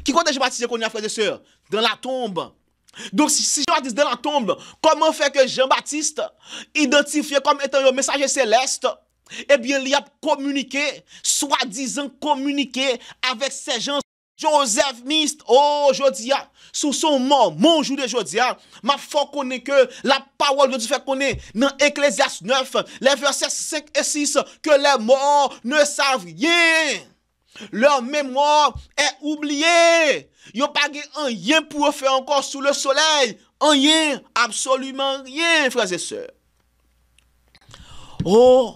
S1: Qui compte Jean-Baptiste qu'on y a, frères et sœurs? Dans la tombe. Donc, si Jean-Baptiste dans la tombe, comment fait que Jean-Baptiste, identifié comme étant un messager céleste, eh bien, il a communiqué, soi-disant communiqué avec ces gens. Joseph Smith, aujourd'hui, sous son mort, mon jour de aujourd'hui, ma foi connaît que la parole de Dieu fait connaître dans Ecclésiaste 9, les versets 5 et 6, que les morts ne savent rien. Leur mémoire est oubliée. Ils n'ont pas rien pour faire encore sous le soleil. Rien, absolument rien, frères et sœurs. Oh,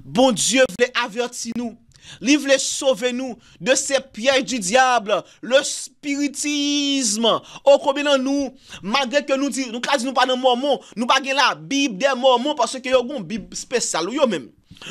S1: bon Dieu voulait avertir nous. Il veut sauver nous de ces pièges du diable, le spiritisme. Oh, combien nous, malgré que nous disons, nous pas dans Mormon, nous pas la Bible des Mormons parce que y a une Bible spéciale, yo même.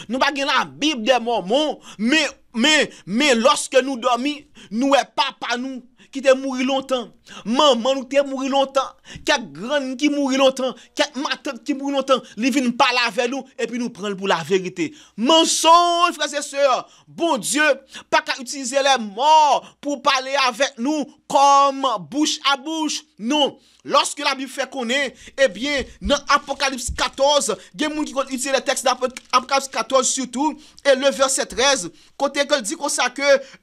S1: Nous pas la Bible des Mormons, mais lorsque nous dormons, nous est papa nous qui te mouru longtemps, maman nous te mouru longtemps, quelques grand qui mouru longtemps, quelques ma tante qui mouru longtemps, li vinn parler avec nous et puis nous prendre pour la vérité. Mensonge, frères et sœurs, bon Dieu, pas qu'à utiliser les morts pour parler avec nous comme bouche à bouche. Non, lorsque la Bible fait connaître, eh bien, dans Apocalypse 14, il y a des gens qui utilisent le texte d'Apocalypse 14 surtout, et le verset 13, côté que dit comme ça que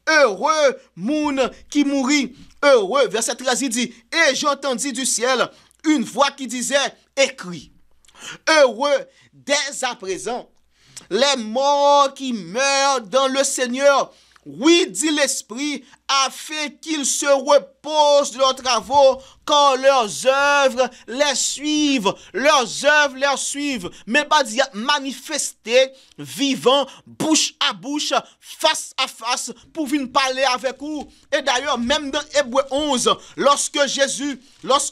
S1: heureux moun qui mourit, heureux, verset 13 il dit, et j'entendis du ciel une voix qui disait, écrit, heureux dès à présent, les morts qui meurent dans le Seigneur. Oui, dit l'Esprit, afin qu'ils se reposent de leurs travaux, quand leurs œuvres les suivent. Leurs œuvres les suivent. Mais pas dire manifester, vivant, bouche à bouche, face à face, pour venir parler avec vous. Et d'ailleurs, même dans Hébreux 11, lorsque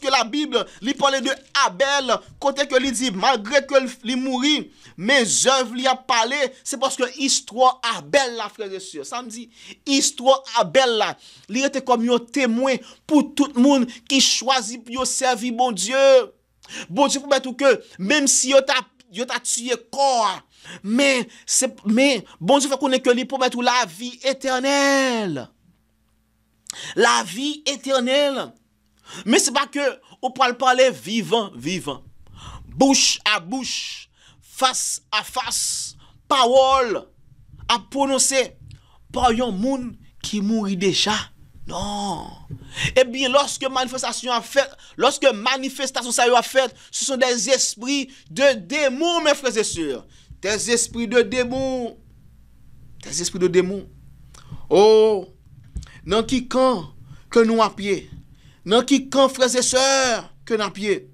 S1: la Bible lui parlait de Abel, côté que lui dit, malgré que lui mourit, mes œuvres lui a parlé, c'est parce que histoire Abel la frère et sœurs. Ça me dit, histoire Abel la, il était comme un témoin pour tout le monde qui choisit pour servir bon Dieu. Bon Dieu pour mettre que même si yo t'a tué corps, mais bon Dieu fait connaître que lui pour mettre la vie éternelle. La vie éternelle. Mais c'est pas que on parle parler vivant. Bouche à bouche, face à face, parole à prononcer par un monde qui mourit déjà. Non. Eh bien, lorsque manifestation a fait, ce sont des esprits de démons, mes frères et sœurs. Des esprits de démons. Des esprits de démons. Oh, dans qui camp que nous à pied. Dans qui camp, frères et sœurs, que nous à pied.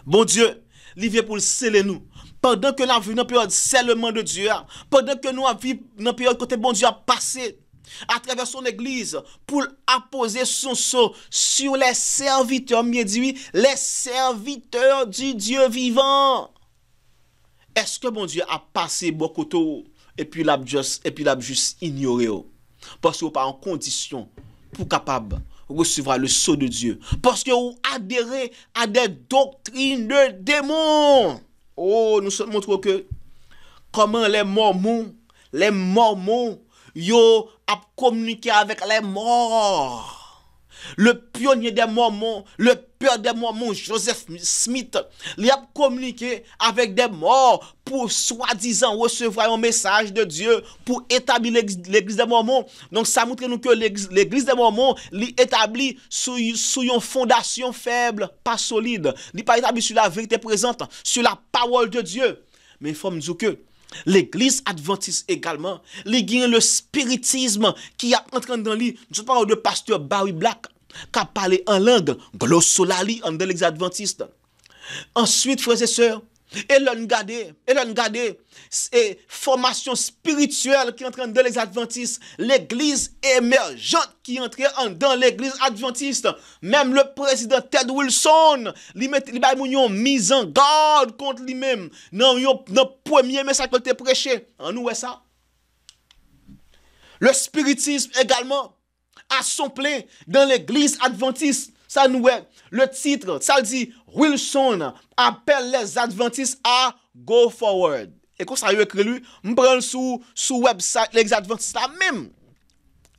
S1: Bon Dieu, il vient pour sceller nous. Pendant que nous vivons dans la période scellement de Dieu, pendant que nous vivons dans la période côté bon Dieu a passé à travers son église pour apposer son sceau sur les serviteurs, mieux dit, les serviteurs du Dieu vivant. Est-ce que bon Dieu a passé beaucoup de temps et puis l'a juste ignoré? Parce que vous pas en condition pour capable recevoir le sceau de Dieu. Parce que vous adhérez à des doctrines de démons. Oh, nous sommes montrés que comment les Mormons, yo a communiqué avec les morts. Le pionnier des Mormons, le père des Mormons, Joseph Smith, il a communiqué avec des morts pour soi-disant recevoir un message de Dieu pour établir l'église des Mormons. Donc ça montre nous que l'église des Mormons l'établit sur une fondation faible, pas solide. Il n'est pas établi sur la vérité présente, sur la parole de Dieu. Mais il faut me dire que l'église adventiste également, il y a le spiritisme qui a entré dans lui. Je parle de pasteur Barry Black qui a parlé en langue glossolali dans l'église adventiste. Ensuite, frères et sœurs, et l'on garde formation spirituelle qui entre dans les adventistes, l'église émergente qui entre dans l'église adventiste. Même le président Ted Wilson, il a mis en garde contre lui-même dans le premier message qu'il a prêché. En nous, ça. Le spiritisme également a son plein dans l'église adventiste. Ça nous est le titre, ça dit Wilson appelle les adventistes à go forward. Et quand ça a écrit lui, me prend sous website les adventistes la même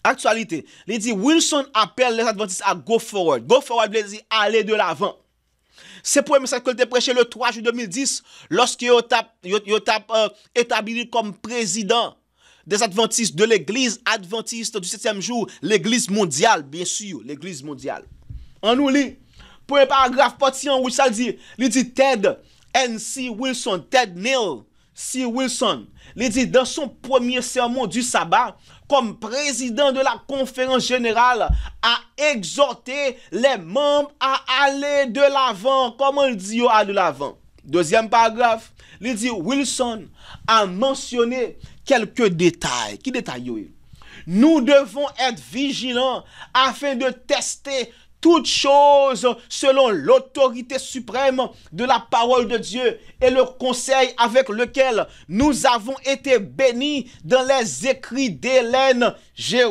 S1: actualité. Il dit Wilson appelle les adventistes à go forward. Go forward veut dire aller de l'avant. C'est pour ça que tu prêché le 3 juillet 2010 lorsque yo tap établi comme président des adventistes de l'église adventiste du 7e jour, l'église mondiale, bien sûr, l'église mondiale. On nous lit, pour un paragraphe parti en où ça dit, il dit Ted N.C. Wilson, Ted Neil C. Wilson, il dit dans son premier sermon du sabbat, comme président de la conférence générale, a exhorté les membres à aller de l'avant. Comment il dit à de l'avant? Deuxième paragraphe, il dit Wilson a mentionné quelques détails. Qui détaille? Nous devons être vigilants afin de tester toutes choses selon l'autorité suprême de la parole de Dieu et le conseil avec lequel nous avons été bénis dans les écrits d'Hélène G.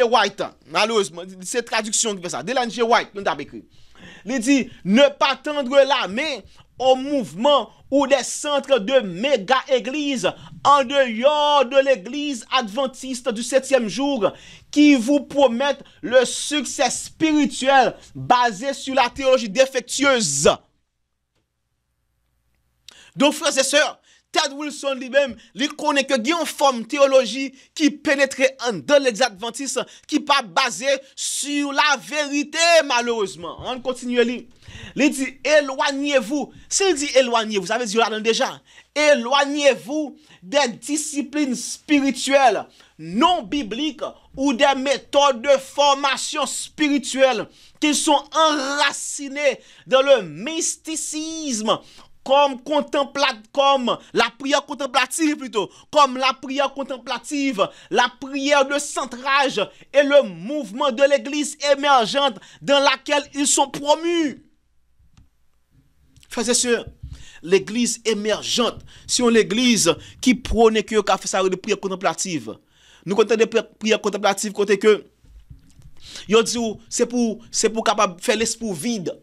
S1: White. Malheureusement, c'est traduction qui fait ça. D'Hélène G. White, nous avons écrit. Il dit, ne pas tendre la main au mouvement ou des centres de méga-églises en dehors de l'église adventiste du 7e jour qui vous promettent le succès spirituel basé sur la théologie défectueuse. Donc, frères et sœurs, Ted Wilson lui-même, il connaît que il y a une forme théologie qui pénétrait dans l'église adventiste, qui n'est pas basée sur la vérité, malheureusement. On continue à lire. Il dit, éloignez-vous. S'il dit éloignez-vous, ça veut dire là déjà. Éloignez-vous des disciplines spirituelles non bibliques ou des méthodes de formation spirituelle qui sont enracinées dans le mysticisme, comme la prière contemplative plutôt, comme la prière contemplative, la prière de centrage et le mouvement de l'église émergente dans laquelle ils sont promus. Frères et sœurs, l'église émergente, si on l'église qui prône que qu'a fait ça de prière contemplative. Nous comptons des prières contemplatives côté que yo dit c'est pour capable faire l'esprit vide.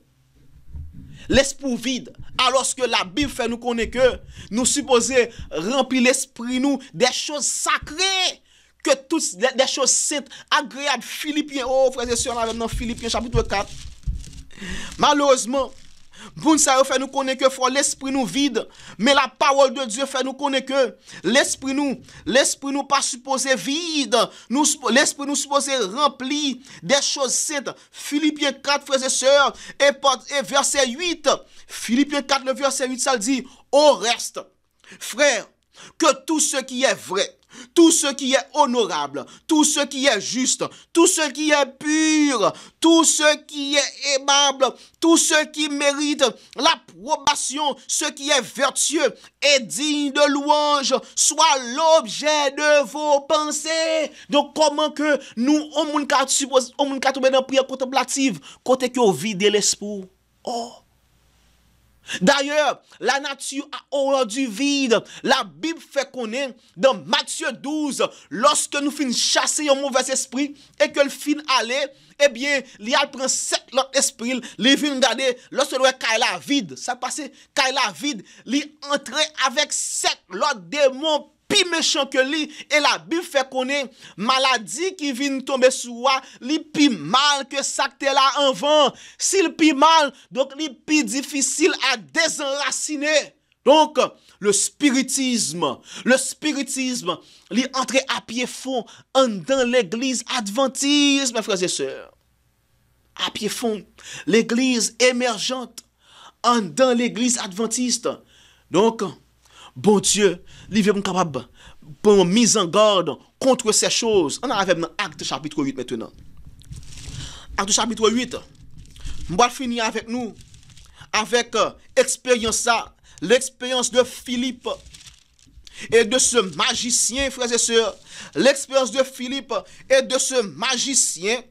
S1: L'esprit vide, alors que la Bible fait nous connaître que nous supposons remplir l'esprit nous des choses sacrées, que toutes des choses saintes, agréables. Philippiens, oh frères et sœurs, on a dans Philippiens chapitre 4. Malheureusement, bon ça fait nous connaître que faut l'esprit nous vide, mais la parole de Dieu fait nous connaître que l'esprit nous pas supposé vide, l'esprit nous supposé rempli des choses saintes. Philippiens 4 frères et sœurs et verset 8. Philippiens 4 le verset 8 ça dit au reste frères que tout ce qui est vrai, tout ce qui est honorable, tout ce qui est juste, tout ce qui est pur, tout ce qui est aimable, tout ce qui mérite l'approbation, ce qui est vertueux et digne de louange, soit l'objet de vos pensées. Donc, comment que nous, on moun ka tomber dans prière contemplative, côté que vide l'esprit. Oh! D'ailleurs, la nature a horreur du vide. La Bible fait connaître dans Matthieu 12, lorsque nous finissons chasser un mauvais esprit et que le fin aller, eh bien, il prend 7 l'autre esprit, il vient regarder, lorsque le Kaila vide, ça passe, Kaila vide, il entre avec 7 l'autre démons plus méchant que lui, et la Bible fait connaître maladie qui vient tomber sur moi, li plus mal que ça que là en vent. S'il plus mal, donc li plus difficile à désenraciner. Donc le spiritisme, li entre à pied fond dans l'église adventiste, mes frères et sœurs. À pied fond, l'église émergente dans l'église adventiste. Donc bon Dieu, il est capable de mise en garde contre ces choses. On arrive dans Acte chapitre 8 maintenant. Acte chapitre 8. Je vais finir avec nous, avec l'expérience de Philippe et de ce magicien, frères et sœurs. L'expérience de Philippe et de ce magicien.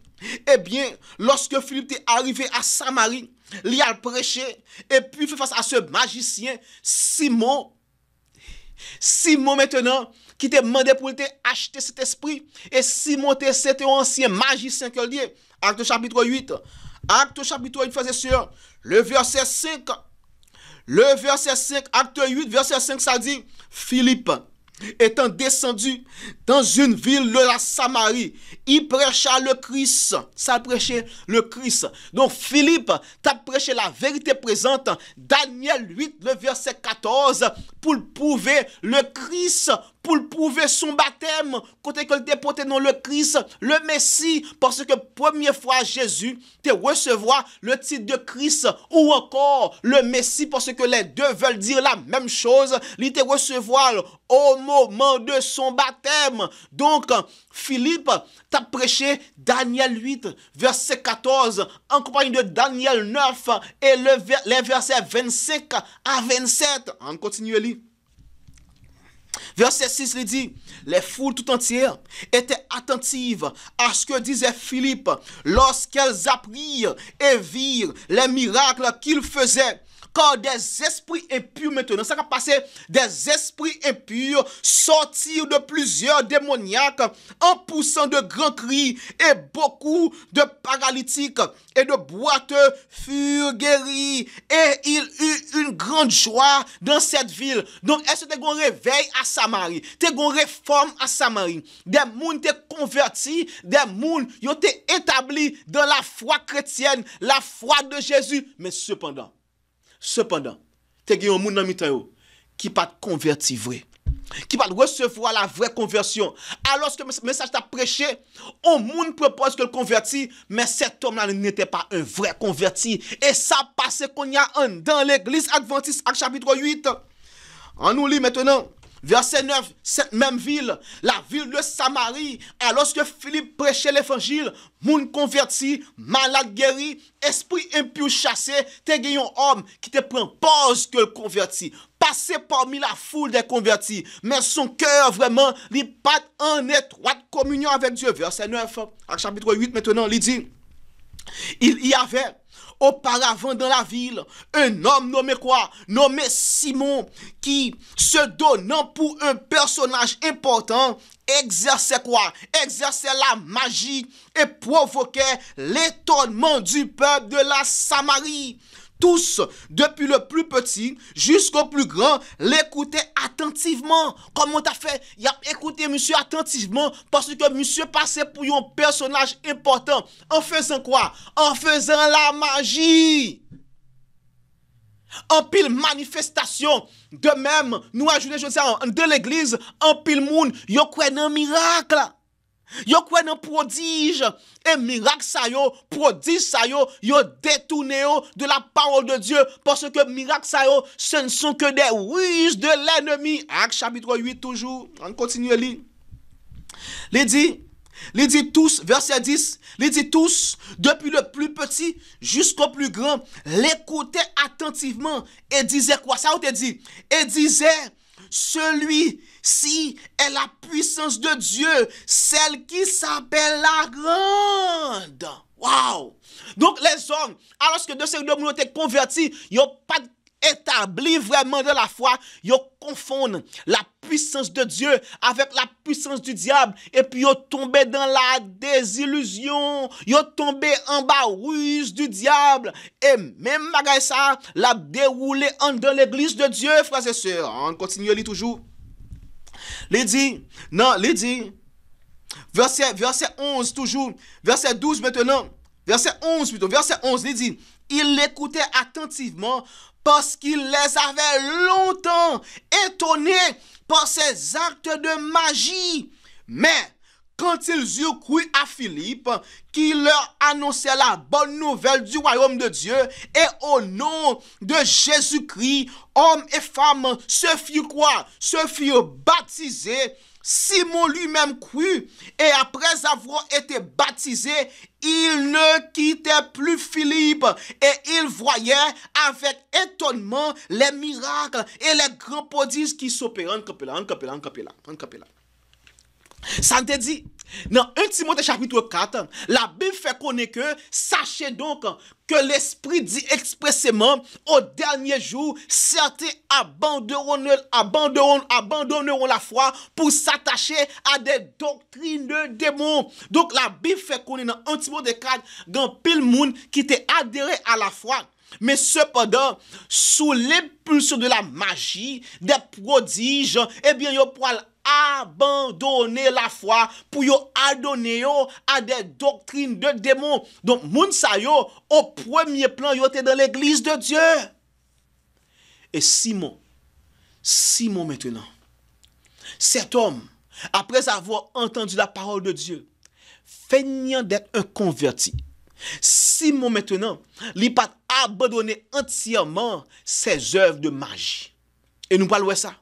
S1: Eh bien, lorsque Philippe est arrivé à Samarie, il a prêché et puis fait face à ce magicien, Simon maintenant, qui t'a demandé pour acheter cet esprit. Et Simon, c'était un ancien magicien que lié. Acte chapitre 8. Acte chapitre 8, frères et sœurs. Le verset 5. Acte 8, verset 5, ça dit, Philippe, étant descendu dans une ville de la Samarie, il prêcha le Christ. Ça prêchait le Christ. Donc Philippe t'a prêché la vérité présente. Daniel 8, le verset 14, pour prouver le Christ, pour prouver son baptême, côté que te porté dans le Christ, le Messie, parce que première fois Jésus te recevoir le titre de Christ ou encore le Messie, parce que les deux veulent dire la même chose, il te recevoir au moment de son baptême. Donc, Philippe t'a prêché Daniel 8, verset 14, en compagnie de Daniel 9 et les versets 25 à 27. On continue à lire. Verset 6, il dit, les foules tout entières étaient attentives à ce que disait Philippe lorsqu'elles apprirent et virent les miracles qu'il faisait. Car des esprits impurs maintenant, ça va passer, des esprits impurs sortirent de plusieurs démoniaques en poussant de grands cris, et beaucoup de paralytiques et de boiteux furent guéris, et il eut une grande joie dans cette ville. Donc, est-ce que tu as un réveil à Samarie? Tu as une réforme à Samarie? Des gens t'es convertis, des gens qui ont été établis dans la foi chrétienne, la foi de Jésus, mais cependant, tu as un monde dans le qui pas converti vrai, qui va recevoir la vraie conversion. Alors que le message t'a prêché, au monde propose que le converti, mais cet homme-là n'était pas un vrai converti. Et ça passe qu'on y a dans l'église adventiste, Actes chapitre 8. On nous lit maintenant. Verset 9, cette même ville, la ville de Samarie, alors que Philippe prêchait l'évangile, moun converti, malade guéri, esprit impur chassé, te gagné un homme qui te prend pause que le converti, passé parmi la foule des convertis, mais son cœur vraiment, il pas en étroite communion avec Dieu. Verset 9, chapitre 8 maintenant, il dit, il y avait auparavant dans la ville, un homme nommé quoi? Nommé Simon, qui, se donnant pour un personnage important, exerçait quoi? Exerçait la magie et provoquait l'étonnement du peuple de la Samarie. Tous, depuis le plus petit jusqu'au plus grand, l'écoutaient attentivement. Comment t'as fait? Il a écouté monsieur attentivement parce que monsieur passait pour un personnage important. En faisant quoi? En faisant la magie. En pile manifestation. De même, nous ajoutons de l'église, en pile monde, yo croit dans miracle. Yo croit dans prodige et miracle ça yo, prodige ça yo détourné yo de la parole de Dieu parce que miracle ça yo, ce ne sont que des ruses de l'ennemi. Actes chapitre 8 toujours, on continue à lire. Il dit tous, verset 10, il dit tous, depuis le plus petit jusqu'au plus grand, l'écoutaient attentivement et disait quoi? Ça on te dit? Et disait, celui-ci est la puissance de Dieu, celle qui s'appelle la grande. Waouh! Donc les hommes, alors que de ces deux ont été convertis, ils n'ont pas établi vraiment de la foi, ils confondent la puissance de Dieu avec la puissance du diable et puis ils tombé dans la désillusion, ils tombé en bas ruse du diable et même bagay ça l'a déroulé dans l'église de Dieu, frères et sœurs. On continue à lire toujours. Il dit verset 11 toujours, verset 12 maintenant, verset 11 plutôt, verset 11 il dit, il l'écoutait attentivement parce qu'il les avait longtemps étonnés par ses actes de magie. Mais quand ils eurent cru à Philippe, qui leur annonçait la bonne nouvelle du royaume de Dieu, et au nom de Jésus-Christ, hommes et femmes se firent quoi? Se firent baptiser. Simon lui-même crut, et après avoir été baptisé, il ne quittait plus Philippe, et il voyait avec étonnement les miracles et les grands prodiges qui s'opéraient. Ça te dit, dans 1 Timothée chapitre 4, la Bible fait connaître que, sachez donc que l'Esprit dit expressément, au dernier jour, certains abandonneront la foi pour s'attacher à des doctrines de démons. Donc la Bible fait connaître dans 1 Timothée 4, dans pile monde qui était adhéré à la foi. Mais cependant, sous l'impulsion de la magie, des prodiges, eh bien, ils pourront abandonner la foi pour yo adonner yo à des doctrines de démons. Donc, moun sa yo, au premier plan, yo était dans l'église de Dieu. Et Simon maintenant, Cet homme, après avoir entendu la parole de Dieu, feignant d'être un converti, Simon maintenant, il pas abandonné entièrement ses œuvres de magie. Et nous parlons de ça.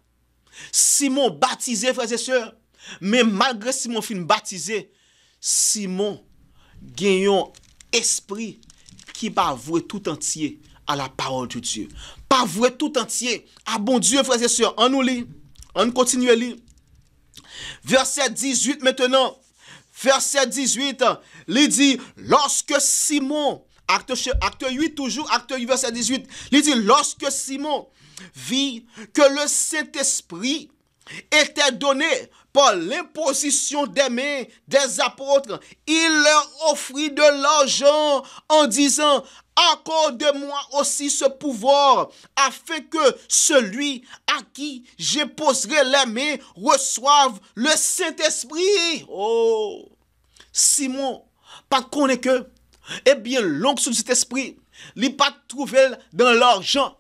S1: Simon baptisé, frères et sœurs, mais malgré Simon fin baptisé, Simon gagne un esprit qui va vouer tout entier à la parole de Dieu. Pas vouer tout entier à bon Dieu, frères et sœurs. On nous lit, on continue à lire. Verset 18 maintenant. Verset 18, il dit, lorsque Simon, acte 8 toujours, acte 8, verset 18, il dit, lorsque Simon vit que le Saint-Esprit était donné par l'imposition des mains des apôtres, il leur offrit de l'argent en disant, accorde-moi aussi ce pouvoir, afin que celui à qui je poserai les mains reçoive le Saint-Esprit. Oh, Simon, pas connaît que, eh bien, l'onction du Saint-Esprit, il pas trouvé dans l'argent.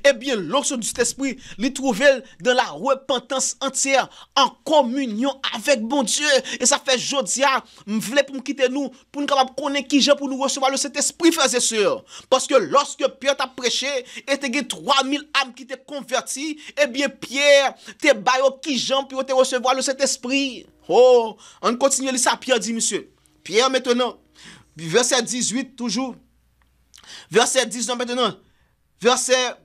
S1: Eh bien, l'onction du Saint-Esprit, il trouve dans la repentance entière, en communion avec bon Dieu. Et ça fait jodia, m'vle pour nous quitter nous, pour nous capable connaître qui j'ai pour nous recevoir le Saint-Esprit, frères et sœurs. Parce que lorsque Pierre t'a prêché, et t'as eu 3000 âmes qui t'ont converti, eh bien, Pierre, t'es baillé qui j'ai pour te recevoir le Saint-Esprit. Oh, on continue ça, Pierre dit, monsieur. Pierre maintenant, verset 18 toujours. Verset 19 maintenant. Verset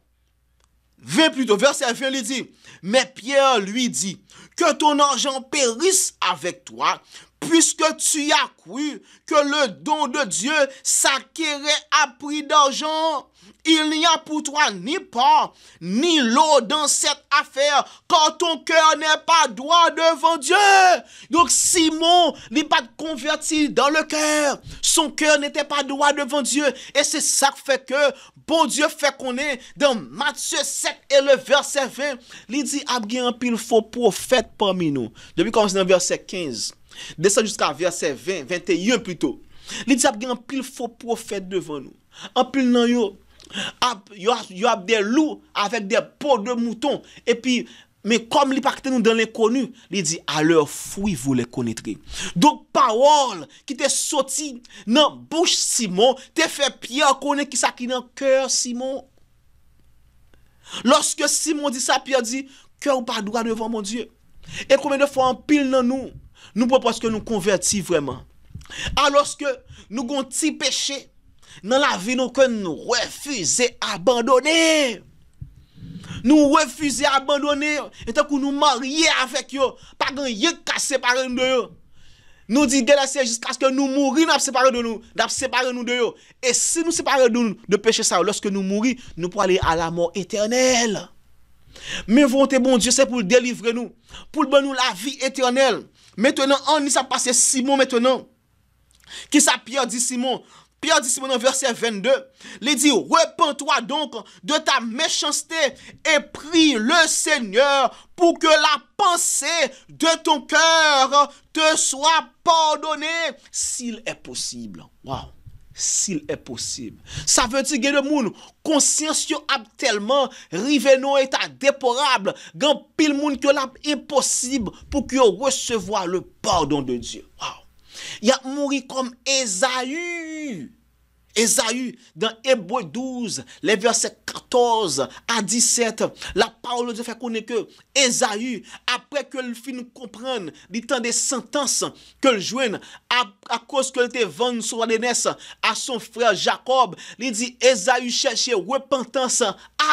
S1: 20 plutôt, verset 20, il dit, mais Pierre lui dit, que ton argent périsse avec toi, puisque tu as cru que le don de Dieu s'acquérait à prix d'argent. Il n'y a pour toi ni part, ni lot dans cette affaire, car ton cœur n'est pas droit devant Dieu. Donc Simon n'est pas converti dans le cœur. Son cœur n'était pas droit devant Dieu. Et c'est ça qui fait que bon Dieu fait qu'on est dans Matthieu 7 et le verset 20. Il dit, il y a un pile faux prophète parmi nous. Depuis qu'on est dans le verset 15. Descend jusqu'à verset 20, 21 plutôt. Il dit, il y a un pile faux prophète devant nous. Un pile nan yo. Il y a des loups avec des peaux de moutons. Et puis, mais comme il part nous dans l'inconnu, il dit, à leur fruit vous les connaîtrez. Donc, parole qui t'est sorti dans bouche Simon, t'es fait Pierre connaître qui ça qui dans cœur Simon. Lorsque Simon dit ça, Pierre dit, cœur ou pas droit devant mon Dieu. Et combien de fois en pile dans nous proposons que nous convertis vraiment. Alors que nous avons un petit péché dans la vie nous que nous refusons d'abandonner. Nous refusons d'abandonner. Et tant que nous marions avec eux, pas de rien qu'à séparer nous de eux. Nous disons c'est jusqu'à ce que nous mourions, nous séparer de nous, séparer nous de eux. Et si nous séparons de nous de péché ça, lorsque nous mourons, nous pourrons aller à la mort éternelle. Mais volonté bon Dieu, c'est pour délivrer nous, pour donner nous la vie éternelle. Maintenant, on y ça passe Simon maintenant. Qui ça Pierre dit Simon? Pierre dit Simon dans verset 22, il dit, repens-toi donc de ta méchanceté et prie le Seigneur pour que la pensée de ton cœur te soit pardonnée s'il est possible. Wow. S'il est possible. Ça veut dire que le monde conscience a tellement rivé dans état déplorable, grand pile monde que là impossible pour que recevoir le pardon de Dieu. Wow. Il a mouru comme Ésaü. Ésaü, dans Hébreux 12, les versets 14 à 17, la parole de Dieu fait connaître que Ésaü, après que le fin comprendre du temps des sentences que le joigne à cause que était vendu sur la naissance à son frère Jacob, il dit Ésaü cherchait repentance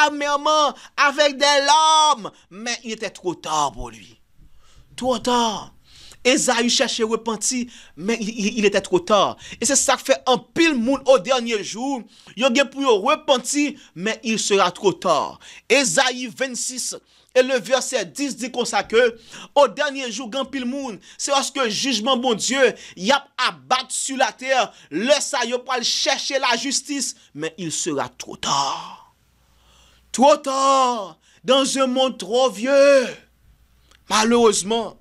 S1: amèrement avec des larmes, mais il était trop tard pour lui. Trop tard. Ésaü cherchait repenti, mais il était trop tard. Et c'est ça qui fait un pile monde au dernier jour. Il y a pour repentir, mais il sera trop tard. Ésaïe 26 et le verset 10 dit comme ça que au dernier jour, grand pile monde, c'est lorsque le jugement bon Dieu y a abattu sur la terre. Le ça y pas chercher la justice, mais il sera trop tard. Trop tard dans un monde trop vieux. Malheureusement.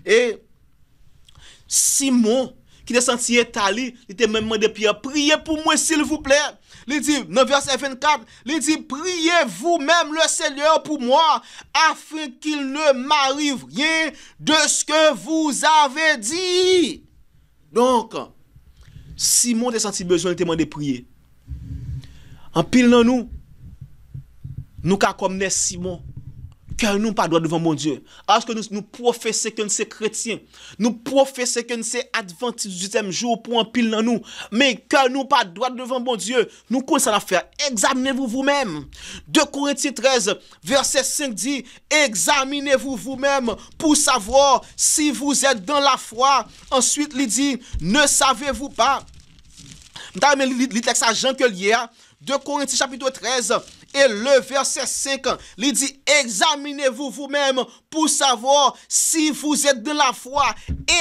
S1: Et Simon, qui te senti étalé, il te même demandé Pierre, priez pour moi s'il vous plaît. Il dit, dans verset 24, il dit, priez vous-même le Seigneur pour moi, afin qu'il ne m'arrive rien de ce que vous avez dit. Donc, Simon te senti besoin de te demander prier. En pile dans nous comme des Simon, que nous pas droit devant mon Dieu. Parce que nous professons que nous sommes chrétiens. Nous professons que nous sommes adventistes du 10e jour pour un pile dans nous. Mais que nous pas droit devant mon Dieu. Nous commençons à faire. Examinez-vous vous-même. 2 Corinthiens 13, verset 5 dit, examinez-vous vous-même pour savoir si vous êtes dans la foi. Ensuite, il dit, ne savez-vous pas. Dans le texte à Jean que lié, 2 Corinthiens chapitre 13, et le verset 5, il dit, examinez-vous vous-même pour savoir si vous êtes de la foi.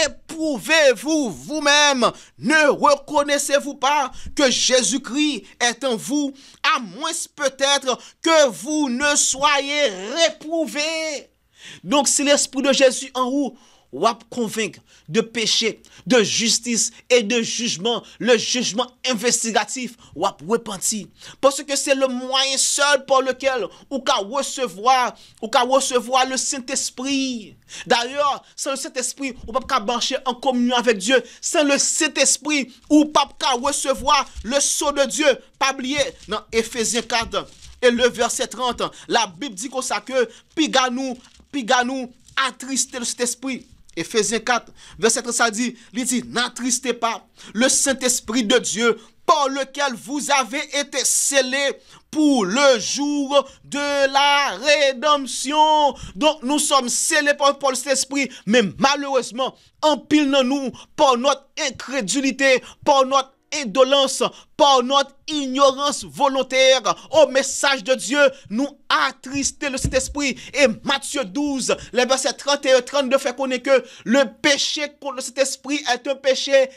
S1: Éprouvez-vous vous-même. Ne reconnaissez-vous pas que Jésus-Christ est en vous, à moins peut-être que vous ne soyez réprouvés. Donc, si l'Esprit de Jésus en vous, ou à convaincre de péché, de justice et de jugement, le jugement investigatif, ou à repentir. Parce que c'est le moyen seul par lequel ou qu'à recevoir le Saint-Esprit. D'ailleurs, sans le Saint-Esprit, ou pas marcher en communion avec Dieu. Sans le Saint-Esprit, ou pas recevoir le sceau de Dieu. Pas oublier, dans Éphésiens 4 et le verset 30, la Bible dit comme ça que piganou attrister le Saint-Esprit. Éphésiens 4, verset 30, ça dit, il dit, n'attristez pas le Saint-Esprit de Dieu par lequel vous avez été scellés pour le jour de la rédemption. Donc, nous sommes scellés par le Saint-Esprit, mais malheureusement, en pile dans nous, par notre incrédulité, par notre indolence, par notre ignorance volontaire au message de Dieu, nous attrister le Saint-Esprit. Et Matthieu 12, les versets 31 et 32 fait connaître que le péché contre le Saint-Esprit est un péché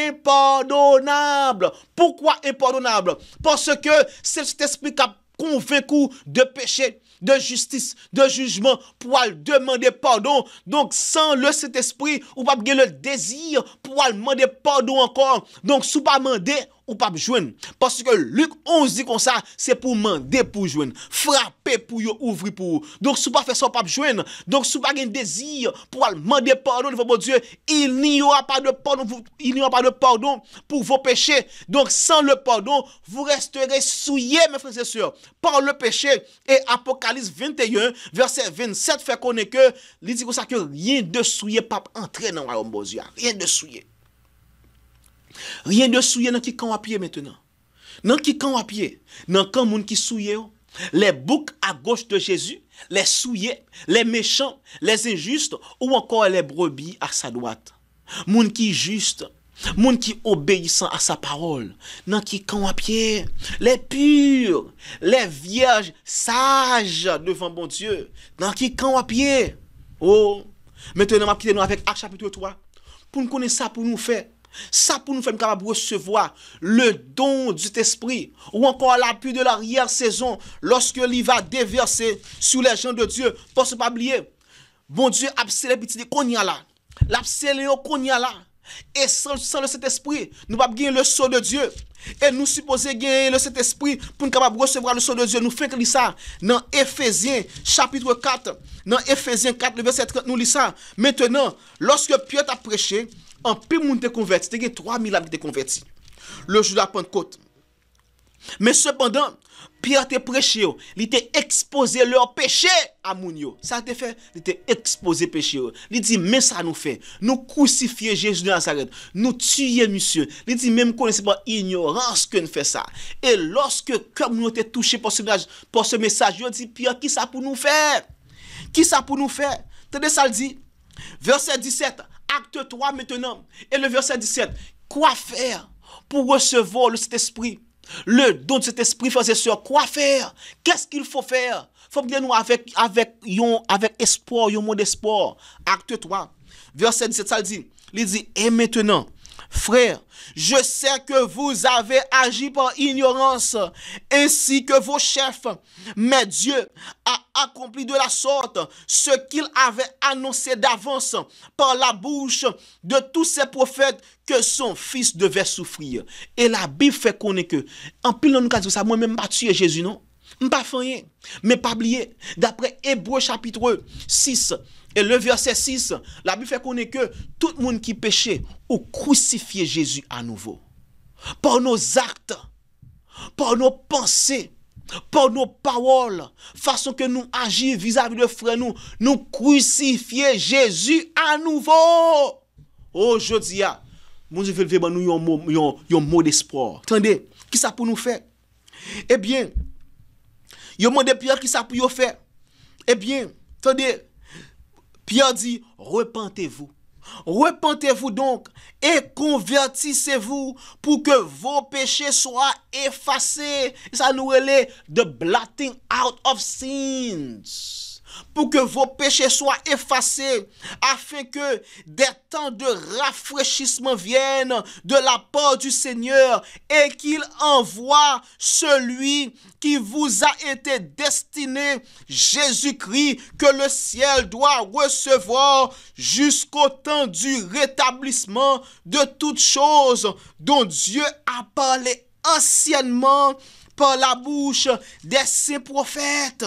S1: impardonnable. Pourquoi impardonnable? Parce que c'est le Saint-Esprit qui a convaincu de péché, de justice, de jugement pour aller demander pardon. Donc sans le Saint-Esprit, ou pas le désir pour aller demander pardon encore. Donc si vous pas demander, ou pas joindre. Parce que Luc 11 dit comme ça, c'est pour demander pour joindre, frapper pour ouvrir pour. Donc si vous pas faire ça, pas joindre. Donc si vous pas un désir pour aller demander pardon devant mon Dieu, il n'y aura pas de pardon pour vos péchés. Donc sans le pardon, vous resterez souillés, mes frères et sœurs, par le péché. Et Apocalypse 21, verset 27 fait connaître que, il dit comme ça que rien de souillé pas entrer dans le royaume de Dieu. Rien de souillé. Rien de souillé dans qui camp à pied maintenant. Dans qui camp à pied. Dans camp moun qui souillé. Les boucs à gauche de Jésus, les souillés, les méchants, les injustes, ou encore les brebis à sa droite. Moun qui juste, moun qui obéissant à sa parole. Dans qui camp à pied. Les purs, les vierges sages devant bon Dieu. Dans qui camp à pied. Oh, maintenant, je vais nous avec Actes chapitre 3. Pour nous connaître ça, pour nous faire. Ça pour nous faire capable de recevoir le don du Saint-Esprit ou encore l'appui de l'arrière-saison lorsque il va déverser sur les gens de Dieu. Parce que pas oublier, bon Dieu a scellé petit qu'on y a là. L'a scellé qu'on y a là. Et sans le Saint-Esprit, nous pas gagner le sceau de Dieu. Et nous supposons gagner le Saint-Esprit pour nous capable de recevoir le sceau de Dieu. Nous faisons ça dans Éphésiens chapitre 4. Dans Éphésiens 4, le verset 30, nous lisons ça. Maintenant, lorsque Pierre a prêché, en peu de monde te converti, il y a 3000 âmes qui te converti. Le jour de la Pentecôte. Mais cependant, Pierre te prêché, il t'a exposé leur péché à Mounio. Ça te fait, il t'a exposé péché. Il dit, mais ça nous fait. Nous crucifier Jésus de Nazareth. Nous tuer monsieur. Il dit, même connaissez pas ignorance que nous fait ça. Et lorsque, comme nous sommes touchés par ce message, il dit, Pierre, qui ça pour nous faire? Qui ça pour nous faire? Tenez ça le dit. Verset 17. Acte 3 maintenant. Et le verset 17. Quoi faire pour recevoir le Saint-Esprit? Le don de cet esprit, frères et sœurs, quoi faire? Qu'est-ce qu'il faut faire? Il faut bien nous avec espoir, un mot d'espoir. Acte 3, verset 17, ça dit, il dit, et maintenant, Frères, je sais que vous avez agi par ignorance, ainsi que vos chefs, mais Dieu a accompli de la sorte ce qu'il avait annoncé d'avance par la bouche de tous ses prophètes que son fils devait souffrir. Et la Bible fait connaître que, en pile nous dit ça, moi-même pas tué Jésus, non? Pas fait rien, mais pas oublier, d'après Hébreux chapitre 6, et le verset 6, la Bible fait connaître que tout le monde qui péchait ou crucifié Jésus à nouveau. Par nos actes, par nos pensées, par nos paroles, façon que nous agissons vis-à-vis de frères, nous crucifier Jésus à nouveau. Aujourd'hui, mon Dieu veut nous un mot d'espoir. Attendez, qui ça pour nous faire? Eh bien, il y a des Pierre qui ça pour faire. Eh bien, attendez, Pierre dit, repentez-vous. Repentez-vous donc et convertissez-vous pour que vos péchés soient effacés. Ça nous relève the blotting out of sins. Pour que vos péchés soient effacés, afin que des temps de rafraîchissement viennent de la part du Seigneur et qu'il envoie celui qui vous a été destiné, Jésus-Christ, que le ciel doit recevoir jusqu'au temps du rétablissement de toutes choses dont Dieu a parlé anciennement par la bouche des saints prophètes.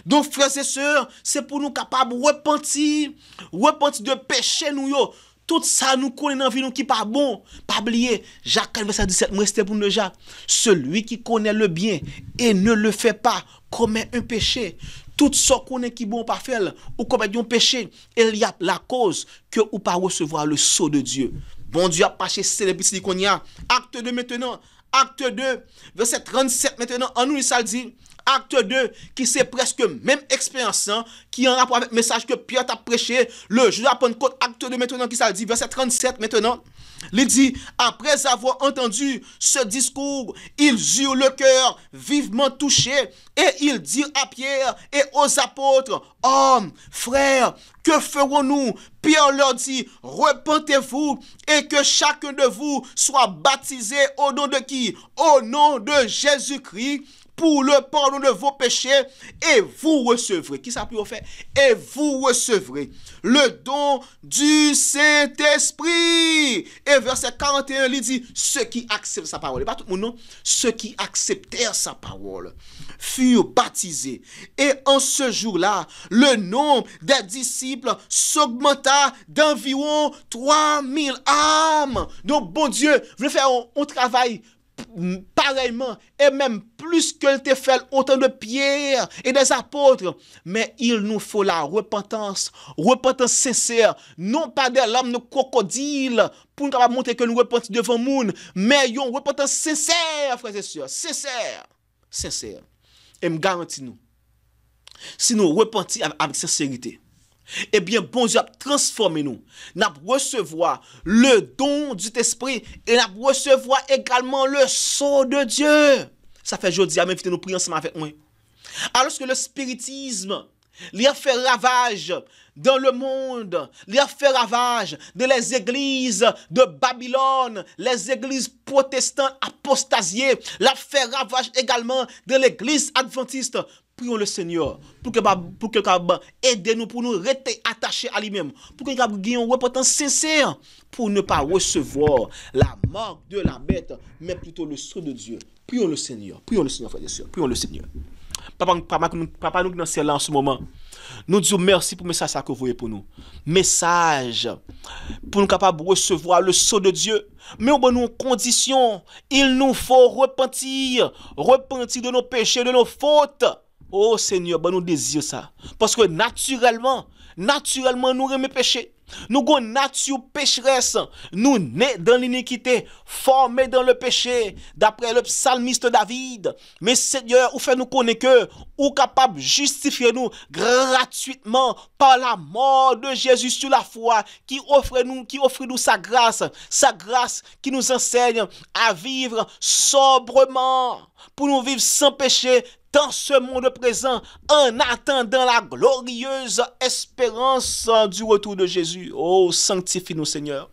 S1: Donc, frères et sœurs, c'est pour nous capables de repentir de péché nous yo. Tout ça nous connaît dans la vie nous qui pas bon. Pas oublier, Jacques 4, verset 17, restez pour nous Jacques. Celui qui connaît le bien et ne le fait pas commet un péché. Tout ce qu'on est qui bon pas faire ou commet un péché, il y a la cause que ou pas recevoir le sceau de Dieu. Bon Dieu a pas chez les petits qu'on y a. Acte 2 maintenant, acte 2, verset 37 maintenant, en nous ça dit acte 2, qui c'est presque même expérience, qui est en rapport avec le message que Pierre a prêché le jour de la Pentecôte, acte 2 maintenant, qui ça dit, verset 37 maintenant. Il dit, après avoir entendu ce discours, ils eurent le cœur vivement touché et ils dirent à Pierre et aux apôtres, hommes, frères, que ferons-nous? Pierre leur dit, repentez-vous et que chacun de vous soit baptisé au nom de qui? Au nom de Jésus-Christ, pour le pardon de vos péchés, et vous recevrez, qui ça peut faire? Et vous recevrez le don du Saint-Esprit. Et verset 41, il dit, ceux qui acceptent sa parole, et pas tout le monde, non, ceux qui acceptèrent sa parole, furent baptisés. Et en ce jour-là, le nombre des disciples s'augmenta d'environ 3000 âmes. Donc, bon Dieu, veut faire un travail pareillement et même plus que te fait autant de Pierre et des apôtres, mais il nous faut la repentance sincère, non pas des larmes de crocodile pour nous montrer que nous repentons devant le monde, mais une repentance sincère, frères et sœurs, sincère. Et me garantis nous, si nous repentons avec sincérité, eh bien, bon Dieu a transformé nous. Nous recevoir le don du Esprit et nous recevoir également le sceau de Dieu. Ça fait aujourd'hui à m'inviter nous prier ensemble avec moi. Alors que le spiritisme, il a fait ravage dans le monde, il a fait ravage dans les églises de Babylone, les églises protestantes apostasiées, il a fait ravage également dans l'église adventiste. Prions le Seigneur pour que aide nous, pour nous rester attachés à lui-même, pour que nous ayons une repentance sincère, pour ne pas recevoir la marque de la bête, mais plutôt le sceau de Dieu. Prions le Seigneur, frères et sœurs, prions le Seigneur. Papa nous dans le ciel en ce moment, nous disons merci pour le message que vous voyez pour nous. Message pour nous capables de recevoir le sceau de Dieu. Mais on a une condition, il nous faut repentir de nos péchés, de nos fautes. Oh Seigneur, nous désirons ça. Parce que naturellement, nous aimons pécher. Nous avons une nature pécheresse. Nous nés dans l'iniquité, formés dans le péché, d'après le psalmiste David. Mais Seigneur, vous fait nous connaître que vous êtes capable de justifier nous gratuitement par la mort de Jésus sur la foi, qui offre nous sa grâce qui nous enseigne à vivre sobrement, pour nous vivre sans péché, dans ce monde présent, en attendant la glorieuse espérance du retour de Jésus. Oh, sanctifie-nous, Seigneur.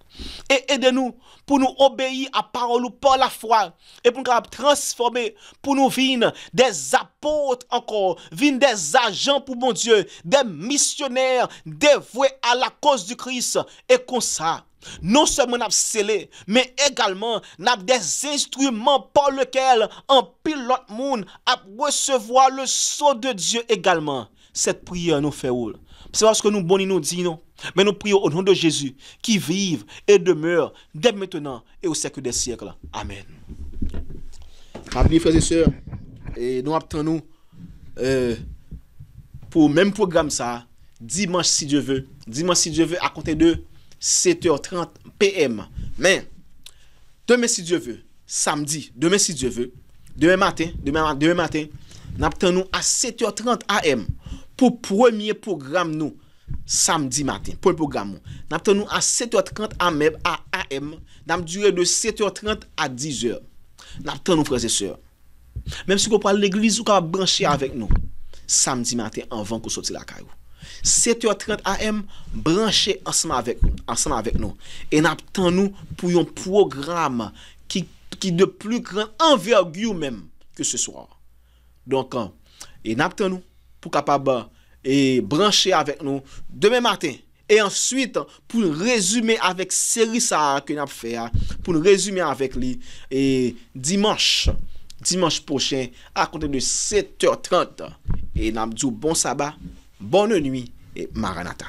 S1: Et aidez-nous pour nous obéir à parole ou par la foi. Et pour nous transformer, pour nous vivre des apôtres encore, vivre des agents pour mon Dieu, des missionnaires dévoués à la cause du Christ. Et comme ça, non seulement nous avons scellé, mais également nous avons des instruments par lesquels un pilote monde à recevoir le sceau de Dieu également. Cette prière nous fait où? C'est parce que nous boni nous dit non. Mais nous prions au nom de Jésus qui vive et demeure dès maintenant et au siècle des siècles. Amen. Mes frères et sœurs, et nous attendons pour le même programme ça, dimanche si Dieu veut, à compter de 7h30 PM. Mais demain si Dieu veut, samedi, demain si Dieu veut, demain matin, nous attendons à 7h30 AM pour premier programme nous. Samedi matin, pour le programme. Nous attendons à 7h30 AM, nous durée de 7h30 à 10h. Nous attendons, frères et sœurs. Même si vous parlez de l'église, vous pouvez brancher avec nous. Samedi matin, avant qu'on sorte la caillou. 7h30 AM, branchez ensemble avec nous. Et nous attendons pour un programme qui de plus grande envergure même que ce soir. Donc, et nous attendons pour capable et brancher avec nous demain matin. Et ensuite, pour résumer avec série ça que nous avons fait, pour nous résumer avec lui, et dimanche prochain, à compter de 7h30. Et nous avons dit bon sabbat, bonne nuit et Maranatha.